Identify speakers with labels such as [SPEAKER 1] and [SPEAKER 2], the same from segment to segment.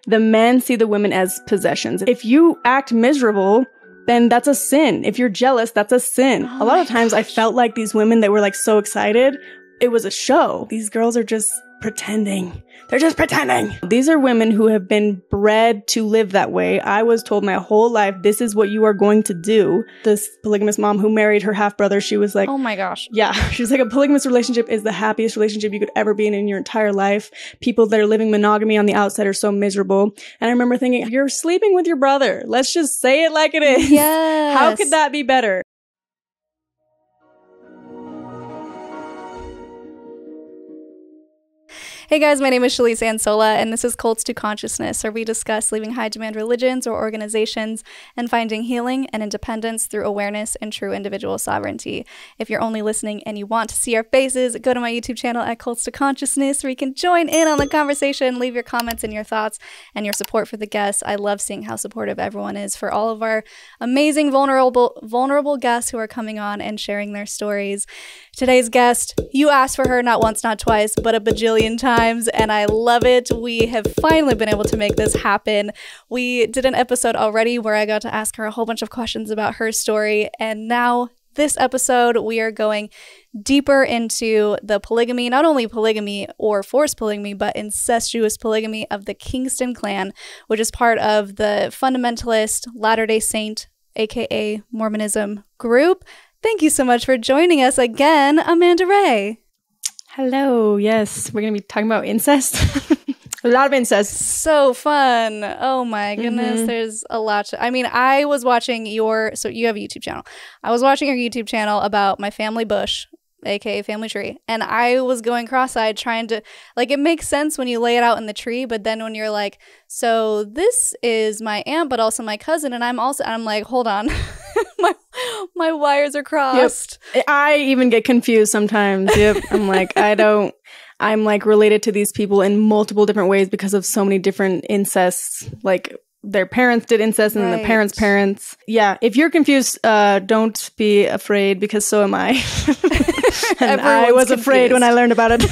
[SPEAKER 1] the men see the women as possessions. If you act miserable, then that's a sin. If you're jealous, that's a sin. A lot of times I felt like these women that were like so excited, it was a show. These girls are just pretending. They're just pretending. These are women who have been bred to live that way. I was told my whole life, this is what you are going to do. This polygamous mom who married her half-brother, she was like,
[SPEAKER 2] oh my gosh.
[SPEAKER 1] Yeah, she was like, a polygamous relationship is the happiest relationship you could ever be in your entire life. People that are living monogamy on the outside are so miserable. And I remember thinking, you're sleeping with your brother. Let's just say it like it is.
[SPEAKER 2] Yes.
[SPEAKER 1] How could that be better?
[SPEAKER 2] Hey guys, my name is Shelise and this is Cults to Consciousness, where we discuss leaving high-demand religions or organizations and finding healing and independence through awareness and true individual sovereignty. If you're only listening and you want to see our faces, go to my YouTube channel at Cults to Consciousness, where you can join in on the conversation, leave your comments and your thoughts and your support for the guests. I love seeing how supportive everyone is for all of our amazing, vulnerable guests who are coming on and sharing their stories. Today's guest, you asked for her not once, not twice, but a bajillion times, and I love it. We have finally been able to make this happen. We did an episode already where I got to ask her a whole bunch of questions about her story, and now this episode we are going deeper into the polygamy, not only polygamy or forced polygamy, but incestuous polygamy of the Kingston Clan, which is part of the fundamentalist Latter-day Saint, aka Mormonism group. Thank you so much for joining us again, Amanda Ray.
[SPEAKER 1] Hello. Yes, we're going to be talking about incest. A lot of incest.
[SPEAKER 2] So fun. Oh my goodness.
[SPEAKER 1] Mm-hmm.
[SPEAKER 2] There's a lot to, I mean, I was watching so you have a YouTube channel. I was watching your YouTube channel about my family bush, aka family tree, and I was going cross-eyed trying to, like, it makes sense when you lay it out in the tree, but then when you're like, so this is my aunt but also my cousin, and I'm like, hold on. my wires are crossed.
[SPEAKER 1] Yep. I even get confused sometimes. Yep. I'm like related to these people in multiple different ways because of so many different incests. Like their parents did incest and then their parents' parents. Yeah. If you're confused, don't be afraid, because so am I. And I was afraid when I learned about it.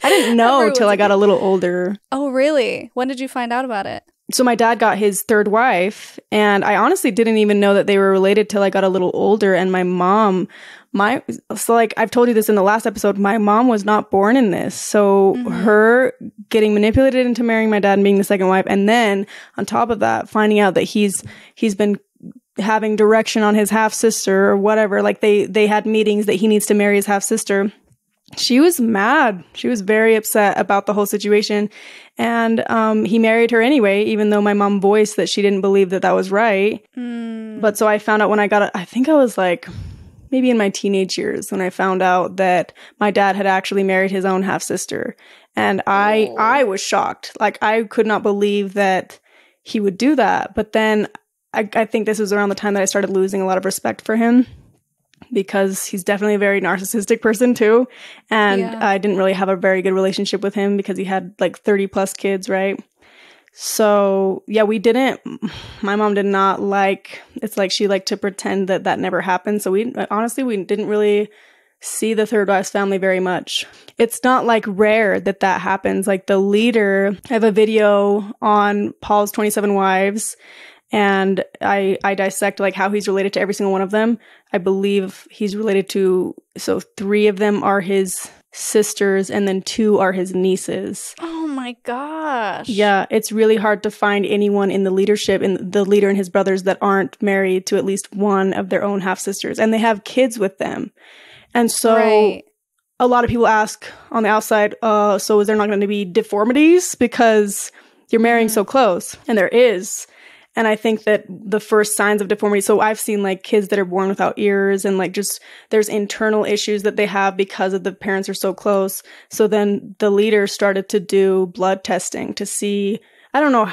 [SPEAKER 1] I didn't know till I got a little older.
[SPEAKER 2] Oh, really? When did you find out about it?
[SPEAKER 1] So my dad got his third wife, and I honestly didn't even know that they were related till I got a little older. And my mom, so like I've told you this in the last episode, my mom was not born in this. So her getting manipulated into marrying my dad and being the second wife, and then on top of that, finding out that he's been having direction on his half sister or whatever. Like they had meetings that he needs to marry his half sister. She was mad. She was very upset about the whole situation. And he married her anyway, even though my mom voiced that she didn't believe that was right. But so I found out when I think I was like maybe in my teenage years when I found out that my dad had actually married his own half-sister. And I was shocked. Like, I could not believe that he would do that. But then I think this was around the time that I started losing a lot of respect for him, because he's definitely a very narcissistic person too. And I didn't really have a very good relationship with him because he had like 30 plus kids, right? So yeah, my mom did not like, it's like she liked to pretend that never happened. So we didn't really see the third wife's family very much. It's not like rare that happens. Like the leader, I have a video on Paul's 27 wives, and I dissect like how he's related to every single one of them. I believe he's related to, so 3 of them are his sisters and then 2 are his nieces.
[SPEAKER 2] Oh my gosh.
[SPEAKER 1] Yeah, it's really hard to find anyone in the leadership, in the leader and his brothers, that aren't married to at least one of their own half sisters, and they have kids with them. And so a lot of people ask on the outside, so is there not going to be deformities because you're marrying so close? And there is. And I think that the first signs of deformity, so I've seen like kids that are born without ears, and like just there's internal issues that they have because of the parents are so close. So then the leader started to do blood testing to see, I don't know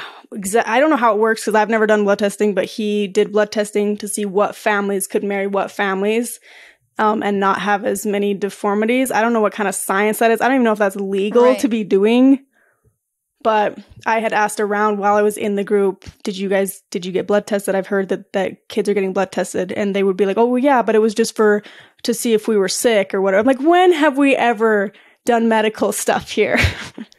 [SPEAKER 1] how it works because I've never done blood testing, but he did blood testing to see what families could marry what families and not have as many deformities. I don't know what kind of science that is. I don't even know if that's legal to be doing. But I had asked around while I was in the group, did you get blood tested? I've heard that kids are getting blood tested, and they would be like, oh, well, yeah, but it was just to see if we were sick or whatever. I'm like, when have we ever done medical stuff here.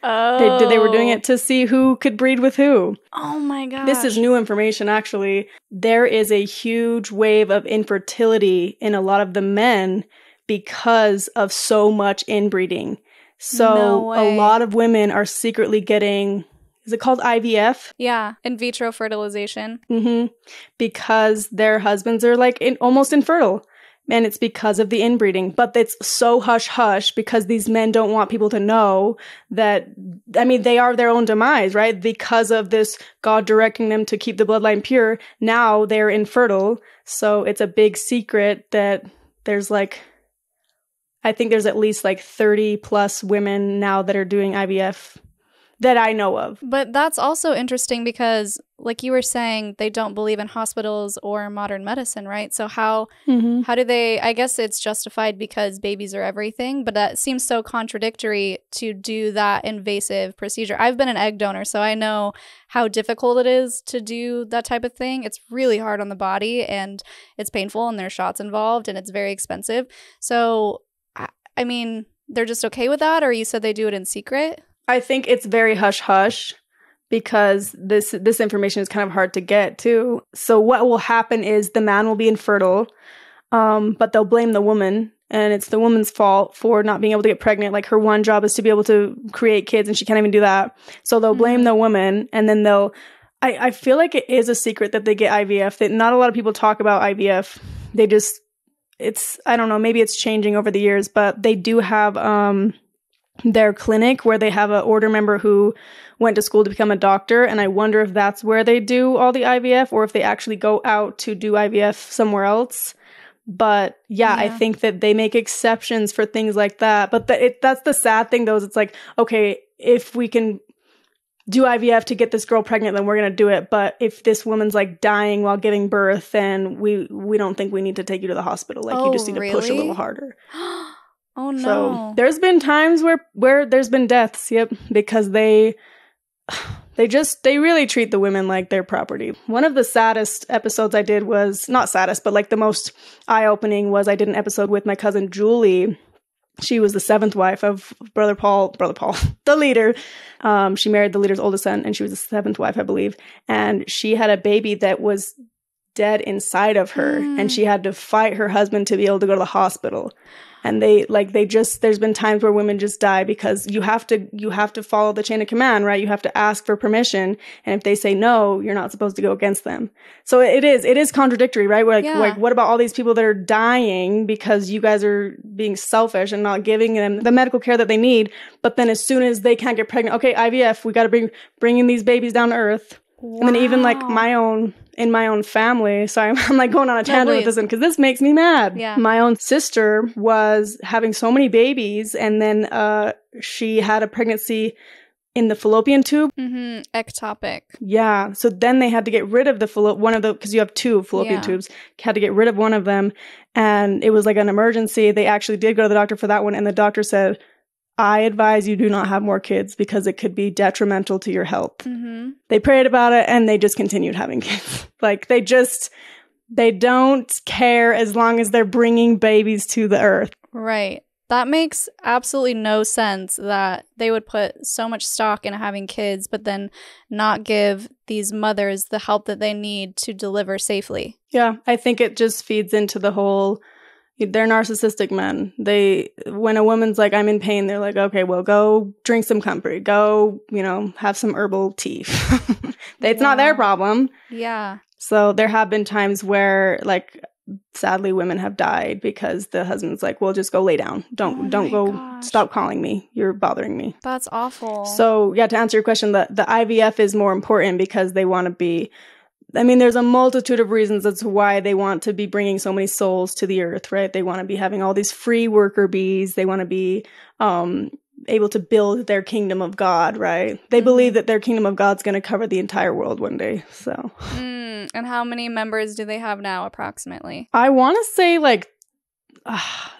[SPEAKER 2] Oh.
[SPEAKER 1] They were doing it to see who could breed with who.
[SPEAKER 2] Oh my gosh.
[SPEAKER 1] This is new information, actually. There is a huge wave of infertility in a lot of the men because of so much inbreeding. So a lot of women are secretly getting, is it called IVF?
[SPEAKER 2] Yeah, in vitro fertilization.
[SPEAKER 1] Mm-hmm. Because their husbands are like almost infertile. And it's because of the inbreeding. But it's so hush-hush because these men don't want people to know that, I mean, they are their own demise, right? Because of this God directing them to keep the bloodline pure, now they're infertile. So it's a big secret that there's like, I think there's at least like 30 plus women now that are doing IVF that I know of.
[SPEAKER 2] But that's also interesting because, like you were saying, they don't believe in hospitals or modern medicine, right? So how do they, I guess it's justified because babies are everything, but that seems so contradictory to do that invasive procedure. I've been an egg donor, so I know how difficult it is to do that type of thing. It's really hard on the body and it's painful and there are shots involved and it's very expensive. So, I mean, they're just okay with that, or you said they do it in secret?
[SPEAKER 1] I think it's very hush-hush because this information is kind of hard to get, too. So what will happen is the man will be infertile, but they'll blame the woman, and it's the woman's fault for not being able to get pregnant. Like, her one job is to be able to create kids, and she can't even do that. So they'll blame the woman, and then I feel like it is a secret that they get IVF. That not a lot of people talk about IVF. They just, I don't know, maybe it's changing over the years, but they do have their clinic where they have an order member who went to school to become a doctor, and I wonder if that's where they do all the IVF or if they actually go out to do IVF somewhere else. But yeah, I think that they make exceptions for things like that. But that's the sad thing, though, is it's like, okay, if we can do IVF to get this girl pregnant, then we're going to do it. But if this woman's like dying while giving birth, then we don't think we need to take you to the hospital. Like, you just need to push a little harder.
[SPEAKER 2] Oh no.
[SPEAKER 1] So there's been times where there's been deaths, because they really treat the women like their property. One of the saddest episodes I did was, not saddest, but like the most eye-opening was I did an episode with my cousin Julie. She was the 7th wife of Brother Paul, the leader. She married the leader's oldest son, and she was the 7th wife, I believe. And she had a baby that was dead inside of her, and she had to fight her husband to be able to go to the hospital. And there's been times where women just die because you have to follow the chain of command, right? You have to ask for permission. And if they say no, you're not supposed to go against them. So it is contradictory, right? Like, what about all these people that are dying because you guys are being selfish and not giving them the medical care that they need? But then as soon as they can't get pregnant, okay, IVF, we got to bring in these babies down to earth. Wow. And then even like in my own family, sorry, I'm like going on a tangent with this one because this makes me mad. Yeah. My own sister was having so many babies, and then she had a pregnancy in the fallopian tube.
[SPEAKER 2] Ectopic.
[SPEAKER 1] Yeah. So then they had to get rid of because you have 2 fallopian tubes, had to get rid of one of them. And it was like an emergency. They actually did go to the doctor for that one. And the doctor said, I advise you do not have more kids because it could be detrimental to your health. They prayed about it and they just continued having kids. Like, they don't care as long as they're bringing babies to the earth.
[SPEAKER 2] Right. That makes absolutely no sense that they would put so much stock in having kids, but then not give these mothers the help that they need to deliver safely. Yeah,
[SPEAKER 1] I think it just feeds into the whole, they're narcissistic men. When a woman's like, I'm in pain, they're like, okay, well, go drink some comfrey. Go, have some herbal tea. It's not their problem.
[SPEAKER 2] Yeah.
[SPEAKER 1] So there have been times where, like, sadly, women have died because the husband's like, well, just go lay down. Don't go. Stop calling me. You're bothering me.
[SPEAKER 2] That's awful.
[SPEAKER 1] So, yeah, to answer your question, the IVF is more important because they want to be, there's a multitude of reasons as to why they want to be bringing so many souls to the earth, right? They want to be having all these free worker bees. They want to be able to build their kingdom of God, right? They believe that their kingdom of God's going to cover the entire world one day, so.
[SPEAKER 2] And how many members do they have now, approximately?
[SPEAKER 1] I want to say, like,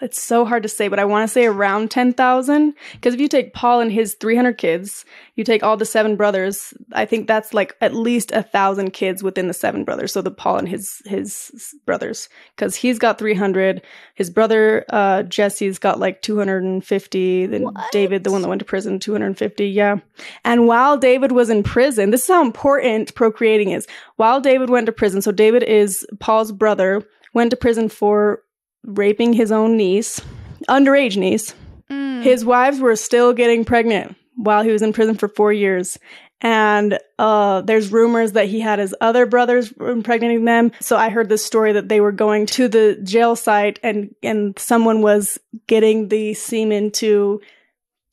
[SPEAKER 1] it's so hard to say, but I want to say around 10,000. Because if you take Paul and his 300 kids, you take all the 7 brothers, I think that's like at least 1,000 kids within the 7 brothers. So the Paul and his brothers, because he's got 300. His brother Jesse's got like 250. Then
[SPEAKER 2] What?
[SPEAKER 1] David, the one that went to prison, 250. Yeah. And while David was in prison, this is how important procreating is. While David went to prison, so David is Paul's brother, went to prison for raping his own niece, underage niece. His wives were still getting pregnant while he was in prison for 4 years. And there's rumors that he had his other brothers impregnating them. So I heard this story that they were going to the jail site and someone was getting the semen to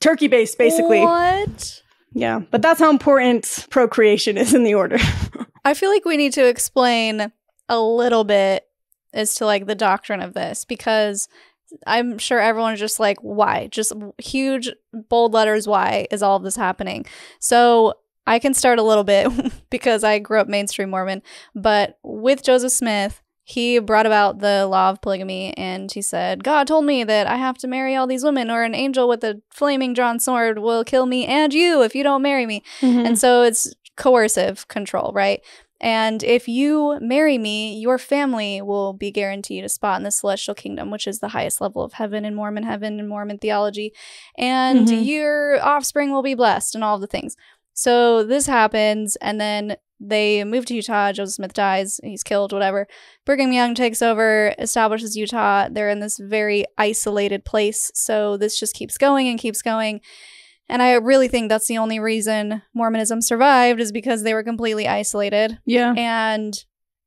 [SPEAKER 1] turkey base, basically.
[SPEAKER 2] What?
[SPEAKER 1] Yeah, but that's how important procreation is in the order.
[SPEAKER 2] I feel like we need to explain a little bit as to like the doctrine of this, because I'm sure everyone's just like, why? Just huge bold letters, why is all of this happening? So I can start a little bit because I grew up mainstream Mormon, but with Joseph Smith, he brought about the law of polygamy, and he said, God told me that I have to marry all these women, or an angel with a flaming drawn sword will kill me and you if you don't marry me. And so it's coercive control, right? And if you marry me, your family will be guaranteed a spot in the celestial kingdom, which is the highest level of heaven in Mormon theology. And your offspring will be blessed and all of the things. So this happens, and then they move to Utah. Joseph Smith dies. He's killed, whatever. Brigham Young takes over, establishes Utah. They're in this very isolated place. So this just keeps going and keeps going. And I really think that's the only reason Mormonism survived, is because they were completely isolated.
[SPEAKER 1] Yeah.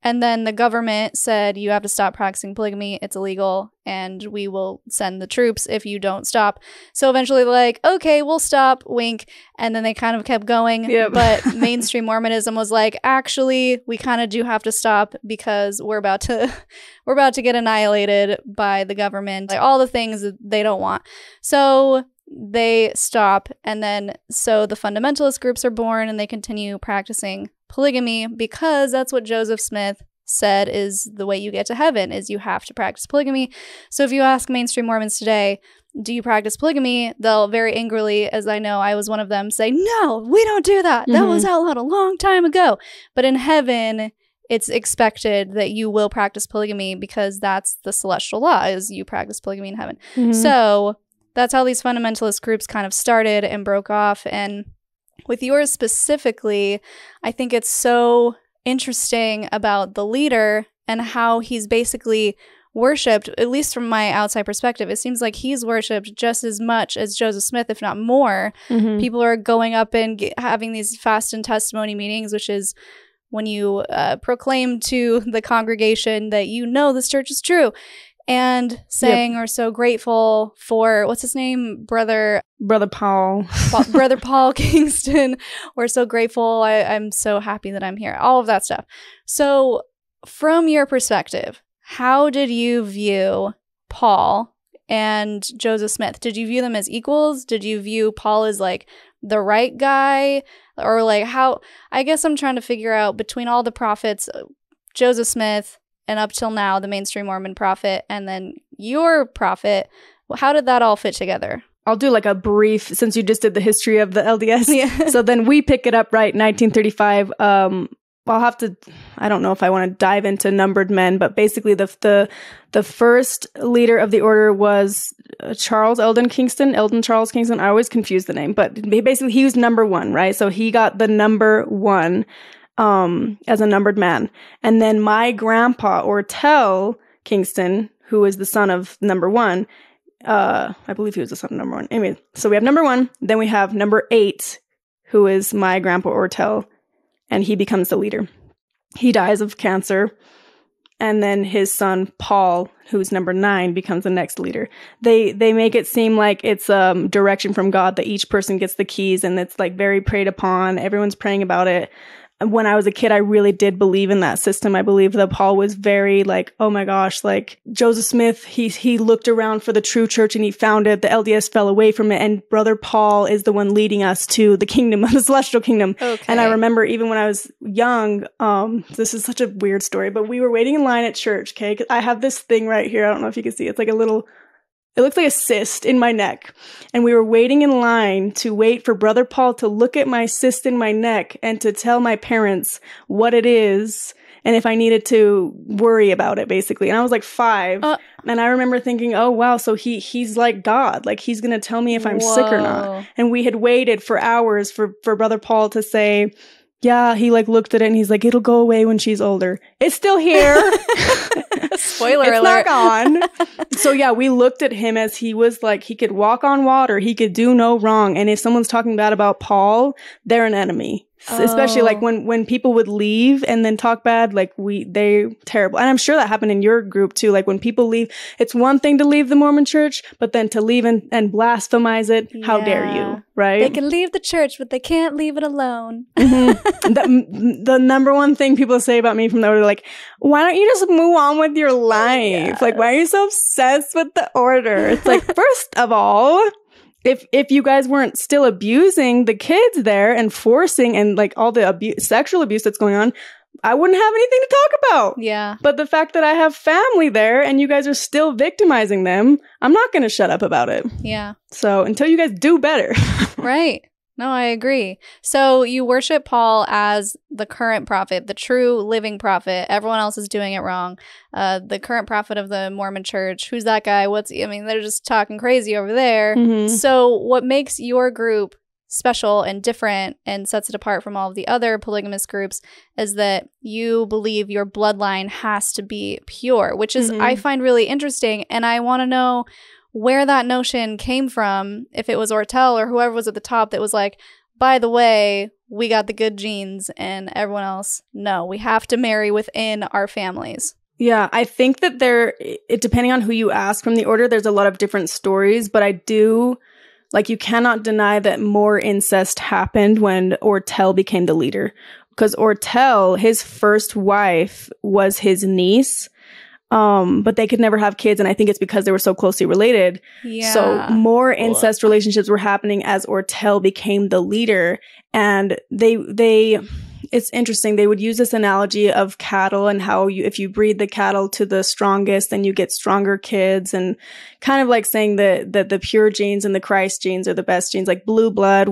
[SPEAKER 2] And then the government said, you have to stop practicing polygamy. It's illegal. And we will send the troops if you don't stop. So eventually they're like, okay, we'll stop, wink. And then they kind of kept going.
[SPEAKER 1] Yep.
[SPEAKER 2] But mainstream Mormonism was like, actually, we kind of do have to stop because we're about to get annihilated by the government. Like all the things that they don't want. So they stop, and then so the fundamentalist groups are born, and they continue practicing polygamy because that's what Joseph Smith said is the way you get to heaven, is you have to practice polygamy. So if you ask mainstream Mormons today, do you practice polygamy? They'll very angrily, as I know I was one of them, say, no, we don't do that. That was outlawed a long time ago. But in heaven, it's expected that you will practice polygamy because that's the celestial law, is you practice polygamy in heaven. So that's how these fundamentalist groups kind of started and broke off. And with yours specifically, I think it's so interesting about the leader and how he's basically worshipped, at least from my outside perspective. It seems like he's worshipped just as much as Joseph Smith, if not more. People are going up and having these fast and testimony meetings, which is when you proclaim to the congregation that you know this church is true. And saying we're so grateful for, what's his name? Brother Paul. Brother Paul Kingston. We're so grateful. I'm so happy that I'm here. All of that stuff. So from your perspective, how did you view Paul and Joseph Smith? Did you view them as equals? Did you view Paul as like the right guy? Or like how, I guess I'm trying to figure out between all the prophets, Joseph Smith, and up till now, the mainstream Mormon prophet, and then your prophet, how did that all fit together?
[SPEAKER 1] I'll do like a brief, since you just did the history of the LDS.
[SPEAKER 2] Yeah.
[SPEAKER 1] So then we pick it up, right, 1935. I'll have to, I don't know if I want to dive into numbered men, but basically the first leader of the order was Eldon Charles Kingston. I always confuse the name, but basically he was number 1, right? So he got the number 1. As a numbered man. And then my grandpa, Ortel Kingston, who is the son of number 1, I believe he was the son of number 1. Anyway, so we have number 1, then we have number 8, who is my grandpa Ortel, and he becomes the leader. He dies of cancer, and then his son Paul, who's number 9, becomes the next leader. They make it seem like it's direction from God, that each person gets the keys, and it's like very prayed upon. Everyone's praying about it. when I was a kid, I really did believe in that system. I believe that Paul was very like, oh my gosh, like Joseph Smith, he looked around for the true church and he found it. The LDS fell away from it. And Brother Paul is the one leading us to the kingdom, the celestial kingdom.
[SPEAKER 2] Okay.
[SPEAKER 1] And I remember even when I was young, this is such a weird story, but we were waiting in line at church. Okay. 'Cause I have this thing right here. I don't know if you can see. It's like it looks like a cyst in my neck. And we were waiting in line to wait for Brother Paul to look at my cyst in my neck and to tell my parents what it is and if I needed to worry about it, basically. And I was like 5. And I remember thinking, oh, wow, so he's like God. Like, he's going to tell me if I'm sick or not. And we had waited for hours for Brother Paul to say, yeah, he like looked at it and he's like, it'll go away when she's older. It's still here.
[SPEAKER 2] Spoiler
[SPEAKER 1] it's
[SPEAKER 2] alert.
[SPEAKER 1] Not gone. So yeah, we looked at him as he was like, he could walk on water. He could do no wrong. And if someone's talking bad about Paul, they're an enemy. Especially like when people would leave and then talk bad, like they terrible. And I'm sure that happened in your group too. Like when people leave, it's one thing to leave the Mormon church, but then to leave and blasphemize it, how dare you, right?
[SPEAKER 2] They can leave the church, but they can't leave it alone.
[SPEAKER 1] The number one thing people say about me from the order, like, why don't you just move on with your life? Yes. Like, why are you so obsessed with the order? It's like, first of all, if you guys weren't still abusing the kids there and forcing and like all the sexual abuse that's going on, I wouldn't have anything to talk about.
[SPEAKER 2] Yeah.
[SPEAKER 1] But the fact that I have family there and you guys are still victimizing them, I'm not going to shut up about it.
[SPEAKER 2] Yeah.
[SPEAKER 1] So until you guys do better.
[SPEAKER 2] Right. No, I agree. So you worship Paul as the current prophet, the true living prophet. Everyone else is doing it wrong. The current prophet of the Mormon church. Who's that guy? They're just talking crazy over there. Mm-hmm. So what makes your group special and different and sets it apart from all of the other polygamous groups is that you believe your bloodline has to be pure, which is, I find really interesting. And I want to know where that notion came from, if it was Ortel or whoever was at the top that was like, by the way, we got the good genes and everyone else, no, we have to marry within our families.
[SPEAKER 1] Yeah, I think that depending on who you ask from the order, there's a lot of different stories, but I do, like, you cannot deny that more incest happened when Ortel became the leader. Because Ortel, his first wife was his niece. But they could never have kids, and I think it's because they were so closely related.
[SPEAKER 2] Yeah.
[SPEAKER 1] So more incest relationships were happening as Ortel became the leader, and it's interesting. They would use this analogy of cattle and how if you breed the cattle to the strongest, then you get stronger kids, and kind of like saying that the pure genes and the Christ genes are the best genes, like blue blood.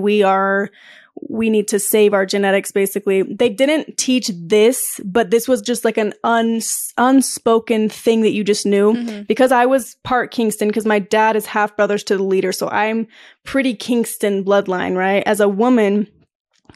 [SPEAKER 1] We need to save our genetics, basically. They didn't teach this, but this was just like an unspoken thing that you just knew. Mm-hmm. Because I was part Kingston, because my dad is half brothers to the leader. So I'm pretty Kingston bloodline, right? As a woman,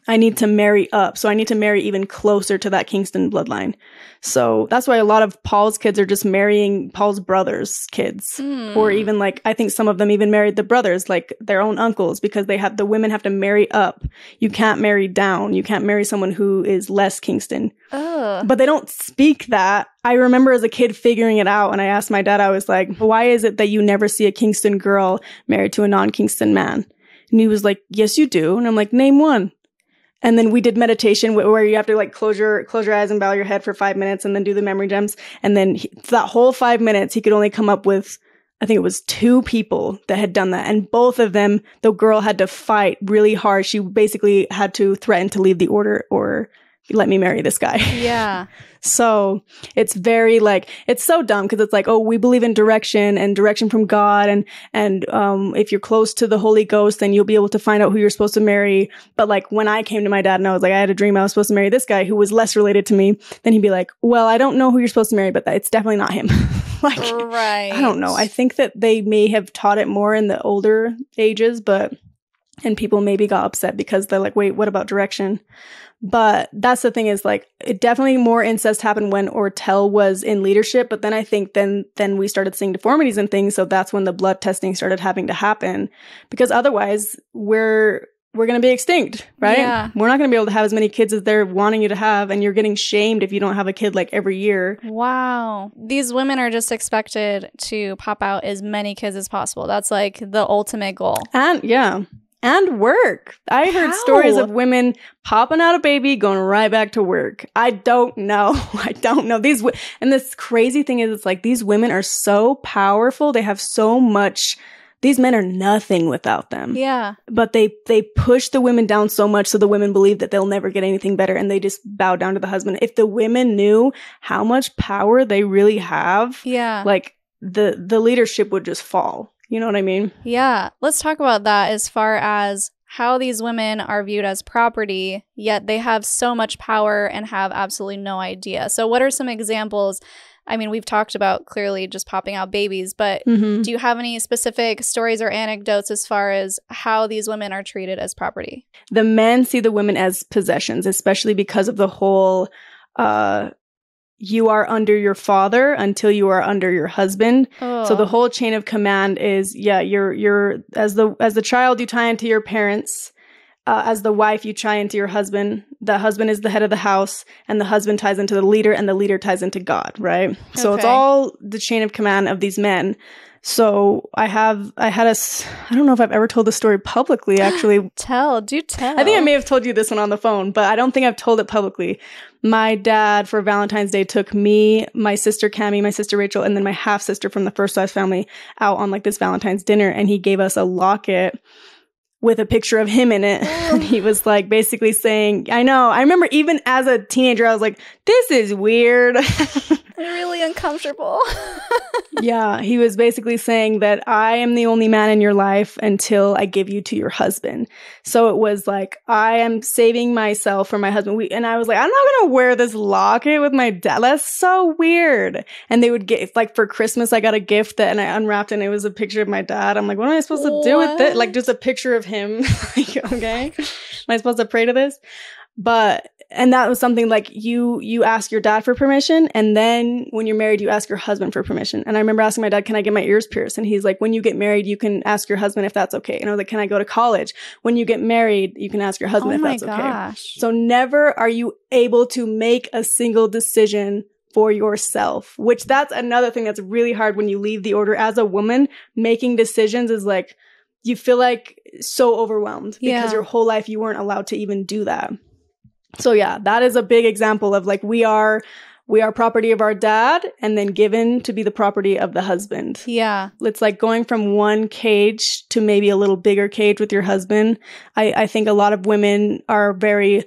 [SPEAKER 1] I need to marry up. So I need to marry even closer to that Kingston bloodline. So that's why a lot of Paul's kids are just marrying Paul's brothers' kids. Or even like, I think some of them even married the brothers, like their own uncles, because the women have to marry up. You can't marry down. You can't marry someone who is less Kingston. But they don't speak that. I remember as a kid figuring it out, and I asked my dad, I was like, why is it that you never see a Kingston girl married to a non-Kingston man? And he was like, yes, you do. And I'm like, name one. And then we did meditation where you have to like close your eyes and bow your head for 5 minutes and then do the memory gems. And then that whole 5 minutes, he could only come up with, I think it was 2 people that had done that. And both of them, the girl had to fight really hard. She basically had to threaten to leave the order or let me marry this guy.
[SPEAKER 2] Yeah.
[SPEAKER 1] So it's very like, it's so dumb because it's like, oh, we believe in direction and direction from God. And if you're close to the Holy Ghost, then you'll be able to find out who you're supposed to marry. But like when I came to my dad and I was like, I had a dream I was supposed to marry this guy who was less related to me, then he'd be like, well, I don't know who you're supposed to marry, but it's definitely not him. Like, right. I don't know. I think that they may have taught it more in the older ages, and people maybe got upset because they're like, wait, what about direction? But that's the thing is like, it definitely more incest happened when Ortel was in leadership. But then I think then we started seeing deformities and things. So that's when the blood testing started having to happen, because otherwise we're going to be extinct, right? Yeah. We're not going to be able to have as many kids as they're wanting you to have. And you're getting shamed if you don't have a kid like every year.
[SPEAKER 2] Wow. These women are just expected to pop out as many kids as possible. That's like the ultimate goal.
[SPEAKER 1] And yeah. and work. I heard stories of women popping out a baby, going right back to work. I don't know. I don't know. And this crazy thing is, it's like these women are so powerful. They have so much. These men are nothing without them.
[SPEAKER 2] Yeah.
[SPEAKER 1] But they push the women down so much so the women believe that they'll never get anything better, and they just bow down to the husband. If the women knew how much power they really have, like the leadership would just fall. You know what I mean?
[SPEAKER 2] Yeah. Let's talk about that as far as how these women are viewed as property, yet they have so much power and have absolutely no idea. So what are some examples? I mean, we've talked about clearly just popping out babies, but do you have any specific stories or anecdotes as far as how these women are treated as property?
[SPEAKER 1] The men see the women as possessions, especially because of the whole you are under your father until you are under your husband. Oh. So the whole chain of command is, you're as the child, you tie into your parents. As the wife, you tie into your husband. The husband is the head of the house, and the husband ties into the leader, and the leader ties into God, right? Okay. So it's all the chain of command of these men. So I don't know if I've ever told the story publicly, actually.
[SPEAKER 2] Do tell.
[SPEAKER 1] I think I may have told you this one on the phone, but I don't think I've told it publicly. My dad, for Valentine's Day, took me, my sister Cammie, my sister Rachel, and then my half-sister from the first wives family out on like this Valentine's dinner, and he gave us a locket with a picture of him in it. And he was like basically saying, I know, I remember even as a teenager, I was like, this is weird.
[SPEAKER 2] Really uncomfortable.
[SPEAKER 1] Yeah, he was basically saying that I am the only man in your life until I give you to your husband. So it was like, I am saving myself for my husband. And I was like, I'm not going to wear this locket with my dad. That's so weird. And they would get, like for Christmas, I got a gift and I unwrapped and it was a picture of my dad. I'm like, what am I supposed to do with it? Like just a picture of him. Like, okay, am I supposed to pray to this? And that was something like you ask your dad for permission, and then when you're married, you ask your husband for permission. And I remember asking my dad, can I get my ears pierced? And he's like, when you get married, you can ask your husband if that's okay. And I was like, can I go to college? When you get married, you can ask your husband if that's okay. So never are you able to make a single decision for yourself, which that's another thing that's really hard when you leave the order as a woman. Making decisions is like, you feel like so overwhelmed because your whole life you weren't allowed to even do that. So yeah, that is a big example of like we are property of our dad and then given to be the property of the husband.
[SPEAKER 2] Yeah.
[SPEAKER 1] It's like going from one cage to maybe a little bigger cage with your husband. I think a lot of women are very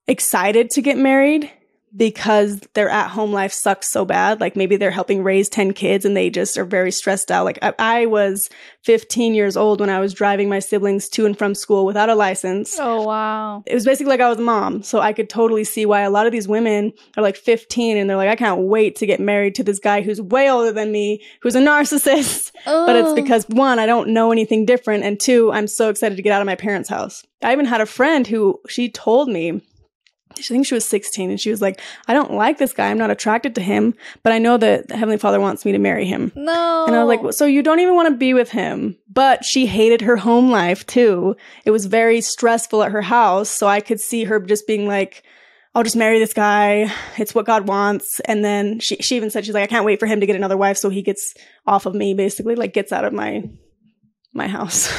[SPEAKER 1] excited to get married because their at-home life sucks so bad. Like maybe they're helping raise 10 kids and they just are very stressed out. Like I was 15 years old when I was driving my siblings to and from school without a license.
[SPEAKER 2] Oh, wow.
[SPEAKER 1] It was basically like I was a mom. So I could totally see why a lot of these women are like 15 and they're like, I can't wait to get married to this guy who's way older than me, who's a narcissist. Oh. But it's because one, I don't know anything different. And two, I'm so excited to get out of my parents' house. I even had a friend who she told me, I think she was 16, and she was like, I don't like this guy. I'm not attracted to him, but I know that the Heavenly Father wants me to marry him.
[SPEAKER 2] No.
[SPEAKER 1] And I was like, well, so you don't even want to be with him. But she hated her home life too. It was very stressful at her house. So I could see her just being like, I'll just marry this guy. It's what God wants. And then she even said, she's like, I can't wait for him to get another wife so he gets off of me, basically, like gets out of my house.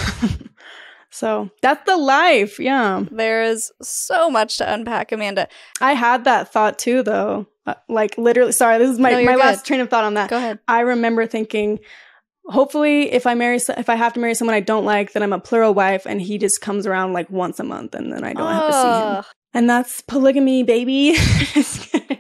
[SPEAKER 1] So that's the life. Yeah.
[SPEAKER 2] There is so much to unpack, Amanda.
[SPEAKER 1] I had that thought too, though. Like literally, sorry, this is my last train of thought on that.
[SPEAKER 2] Go ahead.
[SPEAKER 1] I remember thinking, hopefully if I have to marry someone I don't like, then I'm a plural wife and he just comes around like once a month and then I don't have to see him. And that's polygamy, baby.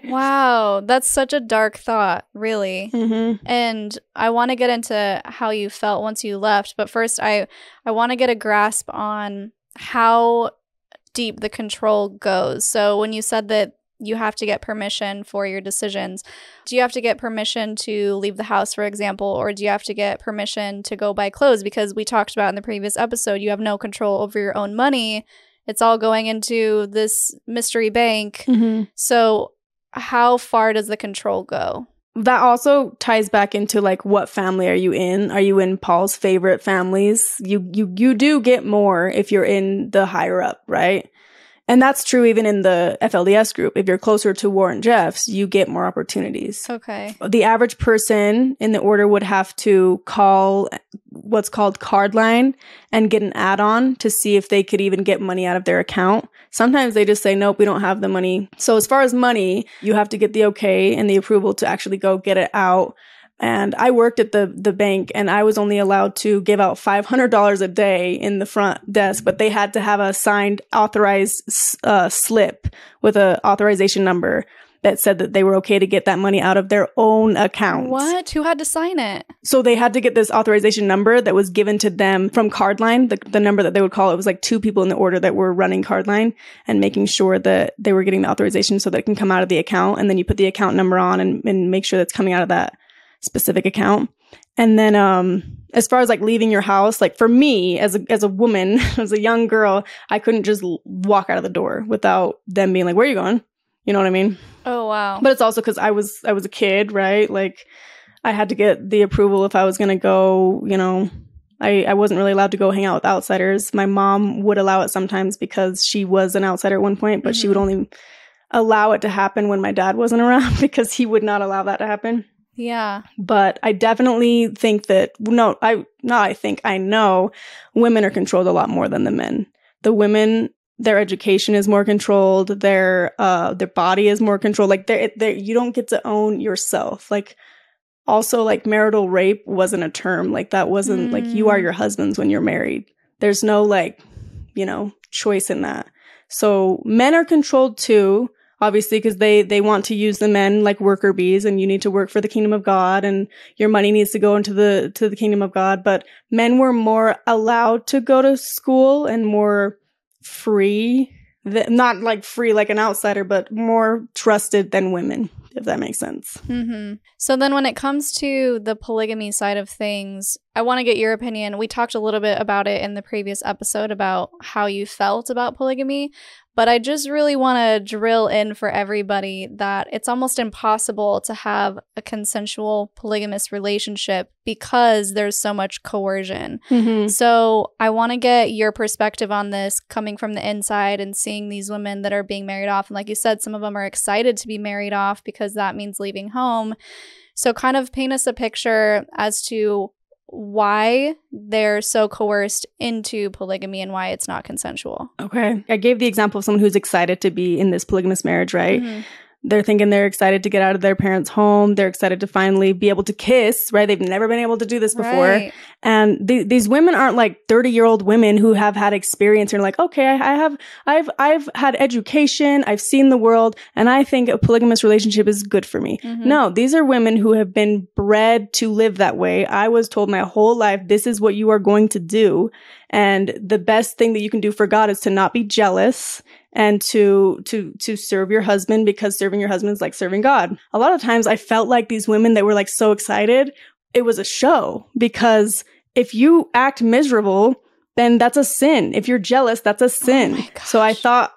[SPEAKER 2] Wow. That's such a dark thought, really. Mm-hmm. And I want to get into how you felt once you left. But first, I want to get a grasp on how deep the control goes. So when you said that you have to get permission for your decisions, do you have to get permission to leave the house, for example, or do you have to get permission to go buy clothes? Because we talked about in the previous episode, you have no control over your own money. It's all going into this mystery bank. Mm-hmm. So how far does the control go?
[SPEAKER 1] That also ties back into like, what family are you in? Are you in Paul's favorite families? You do get more if you're in the higher up, right? And that's true even in the FLDS group. If you're closer to Warren Jeffs, you get more opportunities.
[SPEAKER 2] Okay.
[SPEAKER 1] The average person in the order would have to call what's called card line and get an add-on to see if they could even get money out of their account. Sometimes they just say, nope, we don't have the money. So as far as money, you have to get the okay and the approval to actually go get it out. And I worked at the bank, and I was only allowed to give out $500 a day in the front desk, but they had to have a signed authorized slip with an authorization number that said that they were okay to get that money out of their own account.
[SPEAKER 2] What? Who had to sign it?
[SPEAKER 1] So they had to get this authorization number that was given to them from Cardline, the number that they would call. It was like 2 people in the order that were running Cardline and making sure that they were getting the authorization so that it can come out of the account. And then you put the account number on and make sure that's coming out of that specific account. And then as far as like leaving your house, like for me as a woman, as a young girl, I couldn't just walk out of the door without them being like, where are you going? You know what I mean?
[SPEAKER 2] Oh, wow.
[SPEAKER 1] But it's also because I was a kid, right? Like I had to get the approval if I was going to go, you know. I wasn't really allowed to go hang out with outsiders. My mom would allow it sometimes because she was an outsider at one point, but she would only allow it to happen when my dad wasn't around because he would not allow that to happen.
[SPEAKER 2] Yeah.
[SPEAKER 1] But I definitely think that, I know women are controlled a lot more than the men. The women, their education is more controlled. Their body is more controlled. Like you don't get to own yourself. Like also like marital rape wasn't a term. Like that wasn't like you are your husband's when you're married. There's no like, you know, choice in that. So men are controlled too. Obviously, because they want to use the men like worker bees, and you need to work for the kingdom of God, and your money needs to go into the kingdom of God. But men were more allowed to go to school and more free, not like free like an outsider, but more trusted than women, if that makes sense.
[SPEAKER 2] Mm-hmm. So then when it comes to the polygamy side of things, I want to get your opinion. We talked a little bit about it in the previous episode about how you felt about polygamy. But I just really want to drill in for everybody that it's almost impossible to have a consensual polygamous relationship because there's so much coercion. Mm-hmm. So I want to get your perspective on this coming from the inside and seeing these women that are being married off. And like you said, some of them are excited to be married off because that means leaving home. So kind of paint us a picture as to why they're so coerced into polygamy and why it's not consensual.
[SPEAKER 1] Okay. I gave the example of someone who's excited to be in this polygamous marriage, right? Mm-hmm. They're thinking they're excited to get out of their parents' home. They're excited to finally be able to kiss, right? They've never been able to do this before. Right. And these women aren't like 30-year-old women who have had experience and are like, okay, I've had education, I've seen the world, and I think a polygamous relationship is good for me. Mm-hmm. No, these are women who have been bred to live that way. I was told my whole life, this is what you are going to do. And the best thing that you can do for God is to not be jealous and to serve your husband, because serving your husband is like serving God. A lot of times I felt like these women that were like so excited, it was a show, because if you act miserable, then that's a sin. If you're jealous, that's a sin. Oh, so I thought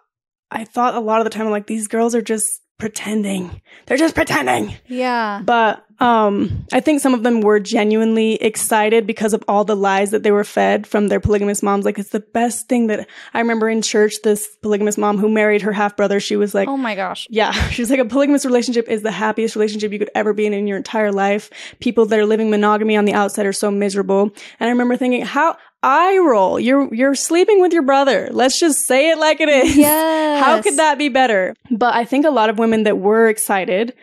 [SPEAKER 1] a lot of the time, I'm like, these girls are just pretending. They're just pretending.
[SPEAKER 2] Yeah.
[SPEAKER 1] But I think some of them were genuinely excited because of all the lies that they were fed from their polygamous moms. Like, it's the best thing that I remember in church, this polygamous mom who married her half-brother, she was like,
[SPEAKER 2] oh my gosh.
[SPEAKER 1] Yeah. She's like, a polygamous relationship is the happiest relationship you could ever be in your entire life. People that are living monogamy on the outside are so miserable. And I remember thinking, how eye roll, you're sleeping with your brother. Let's just say it like it is.
[SPEAKER 2] Yes.
[SPEAKER 1] How could that be better? But I think a lot of women that were excited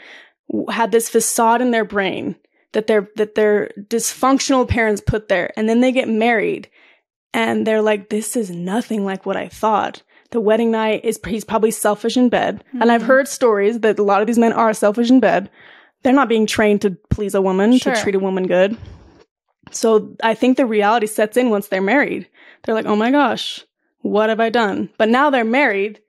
[SPEAKER 1] had this facade in their brain that their dysfunctional parents put there, and then they get married and they're like, this is nothing like what I thought. The wedding night he's probably selfish in bed. Mm-hmm. And I've heard stories that a lot of these men are selfish in bed. They're not being trained to please a woman, to treat a woman good. So I think the reality sets in once they're married. They're like, oh my gosh, what have I done? But now they're married,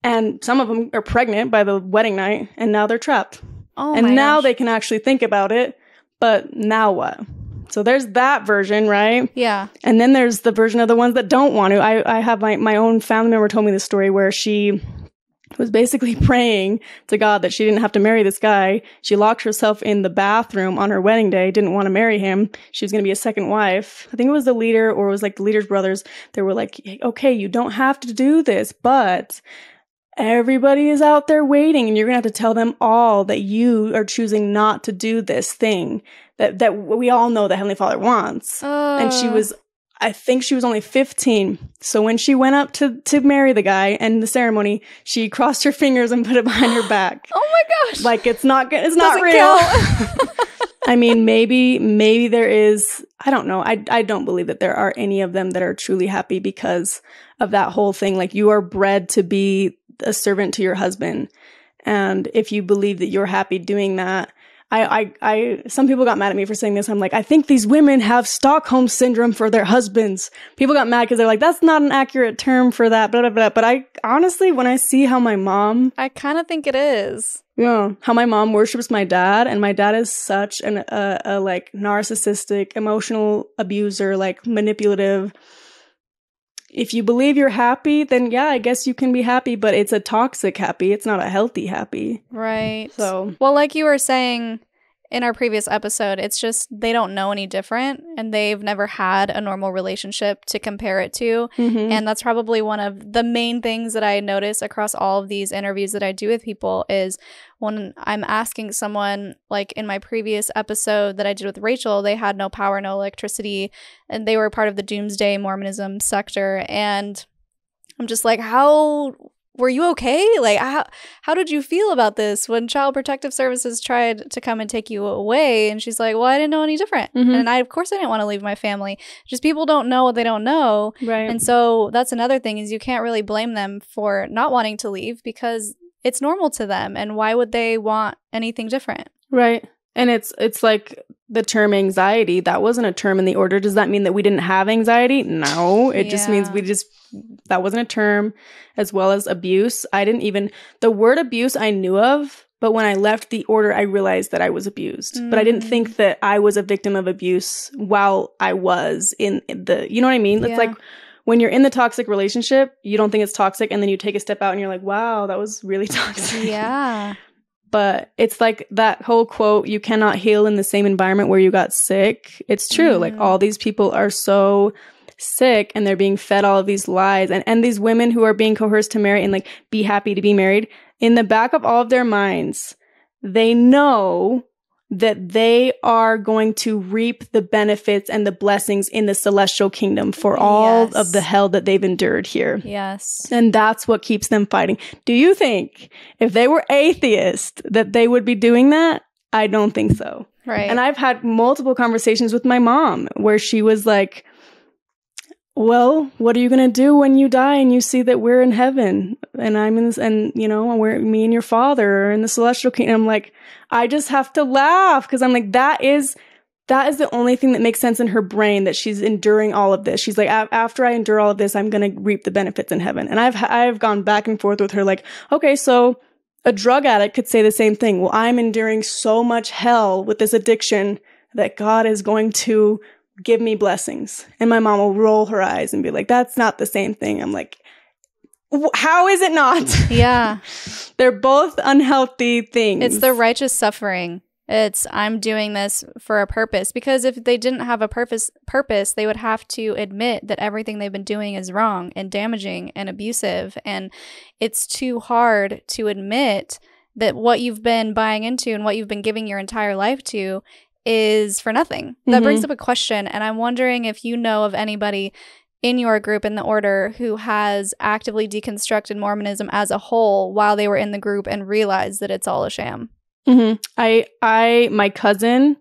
[SPEAKER 1] and some of them are pregnant by the wedding night, and now they're trapped.
[SPEAKER 2] Oh,
[SPEAKER 1] and now they can actually think about it, but now what? So there's that version, right?
[SPEAKER 2] Yeah.
[SPEAKER 1] And then there's the version of the ones that don't want to. I have my own family member told me this story where she was basically praying to God that she didn't have to marry this guy. She locked herself in the bathroom on her wedding day, didn't want to marry him. She was going to be a second wife. I think it was the leader, or it was like the leader's brothers. They were like, okay, you don't have to do this, but everybody is out there waiting, and you're going to have to tell them all that you are choosing not to do this thing that we all know the Heavenly Father wants. And she was, I think she was only 15. So when she went up to marry the guy and the ceremony, she crossed her fingers and put it behind her back.
[SPEAKER 2] Oh my gosh.
[SPEAKER 1] Like, it's not real. I mean, maybe there is, I don't know. I don't believe that there are any of them that are truly happy because of that whole thing. Like, you are bred to be a servant to your husband. And if you believe that you're happy doing that, some people got mad at me for saying this. I'm like, I think these women have Stockholm syndrome for their husbands. People got mad because they're like, that's not an accurate term for that, blah, blah, blah. But I honestly, when I see how my mom,
[SPEAKER 2] I kind of think it is.
[SPEAKER 1] Yeah, how my mom worships my dad, and my dad is such a like narcissistic, emotional abuser, like manipulative. If you believe you're happy, then yeah, I guess you can be happy, but it's a toxic happy. It's not a healthy happy.
[SPEAKER 2] Right.
[SPEAKER 1] So,
[SPEAKER 2] well, like you were saying in our previous episode, it's just they don't know any different, and they've never had a normal relationship to compare it to.
[SPEAKER 1] mm-hmm.
[SPEAKER 2] And that's probably one of the main things that I notice across all of these interviews that I do with people is when I'm asking someone, like in my previous episode that I did with Rachel, they had no power, no electricity, and they were part of the doomsday Mormonism sector. And I'm just like, how were you okay? Like, how did you feel about this when Child Protective Services tried to come and take you away? And she's like, well, I didn't know any different.
[SPEAKER 1] Mm-hmm.
[SPEAKER 2] And of course I didn't want to leave my family. Just people don't know what they don't know.
[SPEAKER 1] Right.
[SPEAKER 2] And so that's another thing is you can't really blame them for not wanting to leave because it's normal to them. And why would they want anything different?
[SPEAKER 1] Right. And it's like the term anxiety. That wasn't a term in the order. Does that mean that we didn't have anxiety? No. It just means that wasn't a term, as well as abuse. The word abuse I knew of, but when I left the order, I realized that I was abused. But I didn't think that I was a victim of abuse while I was in you know what I mean?
[SPEAKER 2] Yeah.
[SPEAKER 1] It's like when you're in the toxic relationship, you don't think it's toxic. And then you take a step out and you're like, wow, that was really toxic.
[SPEAKER 2] Yeah.
[SPEAKER 1] But it's like that whole quote, you cannot heal in the same environment where you got sick. It's true. Like, all these people are so sick and they're being fed all of these lies. And these women who are being coerced to marry and like be happy to be married, in the back of all of their minds, they know that they are going to reap the benefits and the blessings in the celestial kingdom for all of the hell that they've endured here.
[SPEAKER 2] Yes.
[SPEAKER 1] And that's what keeps them fighting. Do you think if they were atheist that they would be doing that? I don't think so.
[SPEAKER 2] Right.
[SPEAKER 1] And I've had multiple conversations with my mom where she was like, well, what are you going to do when you die and you see that we're in heaven and I'm in this, and you know, me and your father are in the celestial kingdom? I'm like, I just have to laugh because I'm like, that is the only thing that makes sense in her brain, that she's enduring all of this. She's like, after I endure all of this, I'm going to reap the benefits in heaven. And I've gone back and forth with her like, okay, so a drug addict could say the same thing. Well, I'm enduring so much hell with this addiction that God is going to give me blessings. And my mom will roll her eyes and be like, that's not the same thing. I'm like, how is it not?
[SPEAKER 2] Yeah.
[SPEAKER 1] They're both unhealthy things.
[SPEAKER 2] It's the righteous suffering. It's, I'm doing this for a purpose. Because if they didn't have a purpose, they would have to admit that everything they've been doing is wrong and damaging and abusive. And it's too hard to admit that what you've been buying into and what you've been giving your entire life to is for nothing. That brings up a question, and I'm wondering if you know of anybody in your group in the order who has actively deconstructed Mormonism as a whole while they were in the group and realized that it's all a sham. My cousin,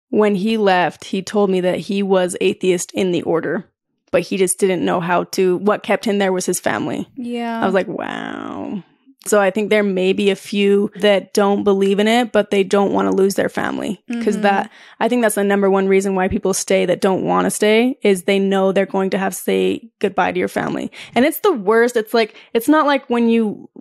[SPEAKER 2] when he left, he told me that he was atheist in the order, but he just didn't know what kept him there was his family. Yeah.
[SPEAKER 1] I was like, wow. So I think there may be a few that don't believe in it, but they don't want to lose their family. Because I think that's the number one reason why people stay that don't want to stay, is they know they're going to have to say goodbye to your family. And it's the worst. It's like, it's not like when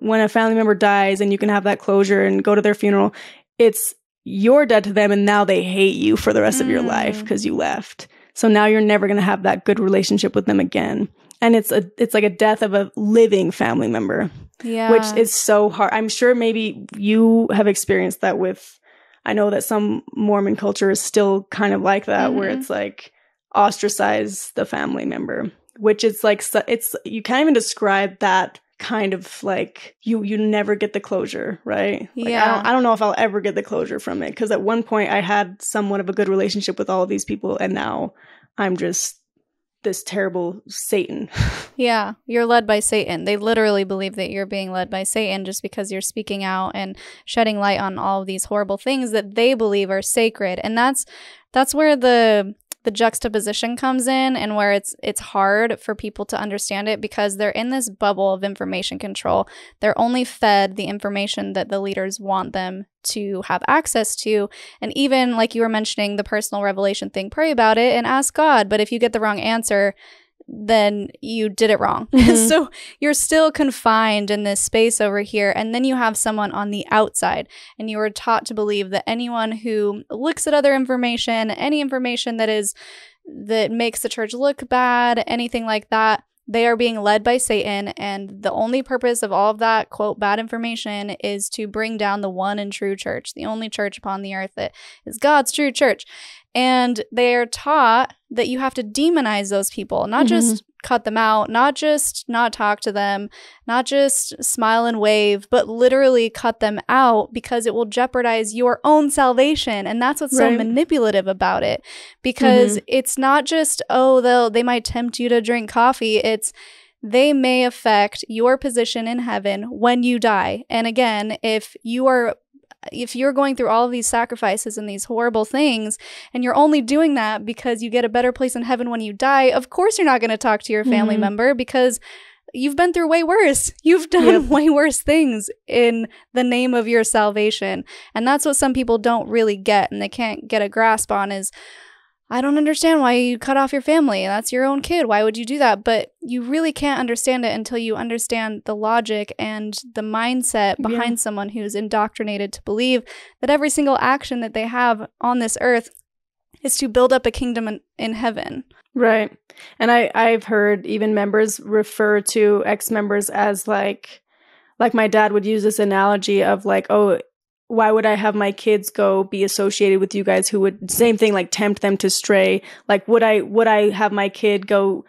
[SPEAKER 1] a family member dies and you can have that closure and go to their funeral. It's you're dead to them and now they hate you for the rest of your life because you left. So now you're never going to have that good relationship with them again. And it's like a death of a living family member.
[SPEAKER 2] Yeah.
[SPEAKER 1] Which is so hard. I'm sure maybe you have experienced that with, I know that some Mormon culture is still kind of like that, where it's like ostracize the family member, which is like, it's, you can't even describe that kind of like, you never get the closure, right? Like,
[SPEAKER 2] Yeah.
[SPEAKER 1] I don't know if I'll ever get the closure from it. Because at one point I had somewhat of a good relationship with all of these people, and now I'm just this terrible Satan.
[SPEAKER 2] Yeah, you're led by Satan. They literally believe that you're being led by Satan just because you're speaking out and shedding light on all of these horrible things that they believe are sacred. And that's where the juxtaposition comes in, and where it's hard for people to understand it, because they're in this bubble of information control. They're only fed the information that the leaders want them to have access to. And even like you were mentioning, the personal revelation thing, pray about it and ask God. But if you get the wrong answer, then you did it wrong. So you're still confined in this space over here. And then you have someone on the outside, and you are taught to believe that anyone who looks at other information, any information that makes the church look bad, anything like that, they are being led by Satan. And the only purpose of all of that, quote, bad information is to bring down the one and true church, the only church upon the earth that is God's true church. And they are taught that you have to demonize those people, not just cut them out, not just not talk to them, not just smile and wave, but literally cut them out, because it will jeopardize your own salvation. And that's what's so manipulative about it, because it's not just, they might tempt you to drink coffee. It's, they may affect your position in heaven when you die. And again, if you're going through all of these sacrifices and these horrible things, and you're only doing that because you get a better place in heaven when you die, of course you're not going to talk to your family member, because you've been through way worse. You've done way worse things in the name of your salvation. And that's what some people don't really get, and they can't get a grasp on, is, I don't understand why you cut off your family. That's your own kid. Why would you do that? But you really can't understand it until you understand the logic and the mindset behind someone who's indoctrinated to believe that every single action that they have on this earth is to build up a kingdom in heaven.
[SPEAKER 1] Right. And I've heard even members refer to ex-members as like my dad would use this analogy of like, oh, why would I have my kids go be associated with you guys who would, same thing, like tempt them to stray? Like, would I have my kid go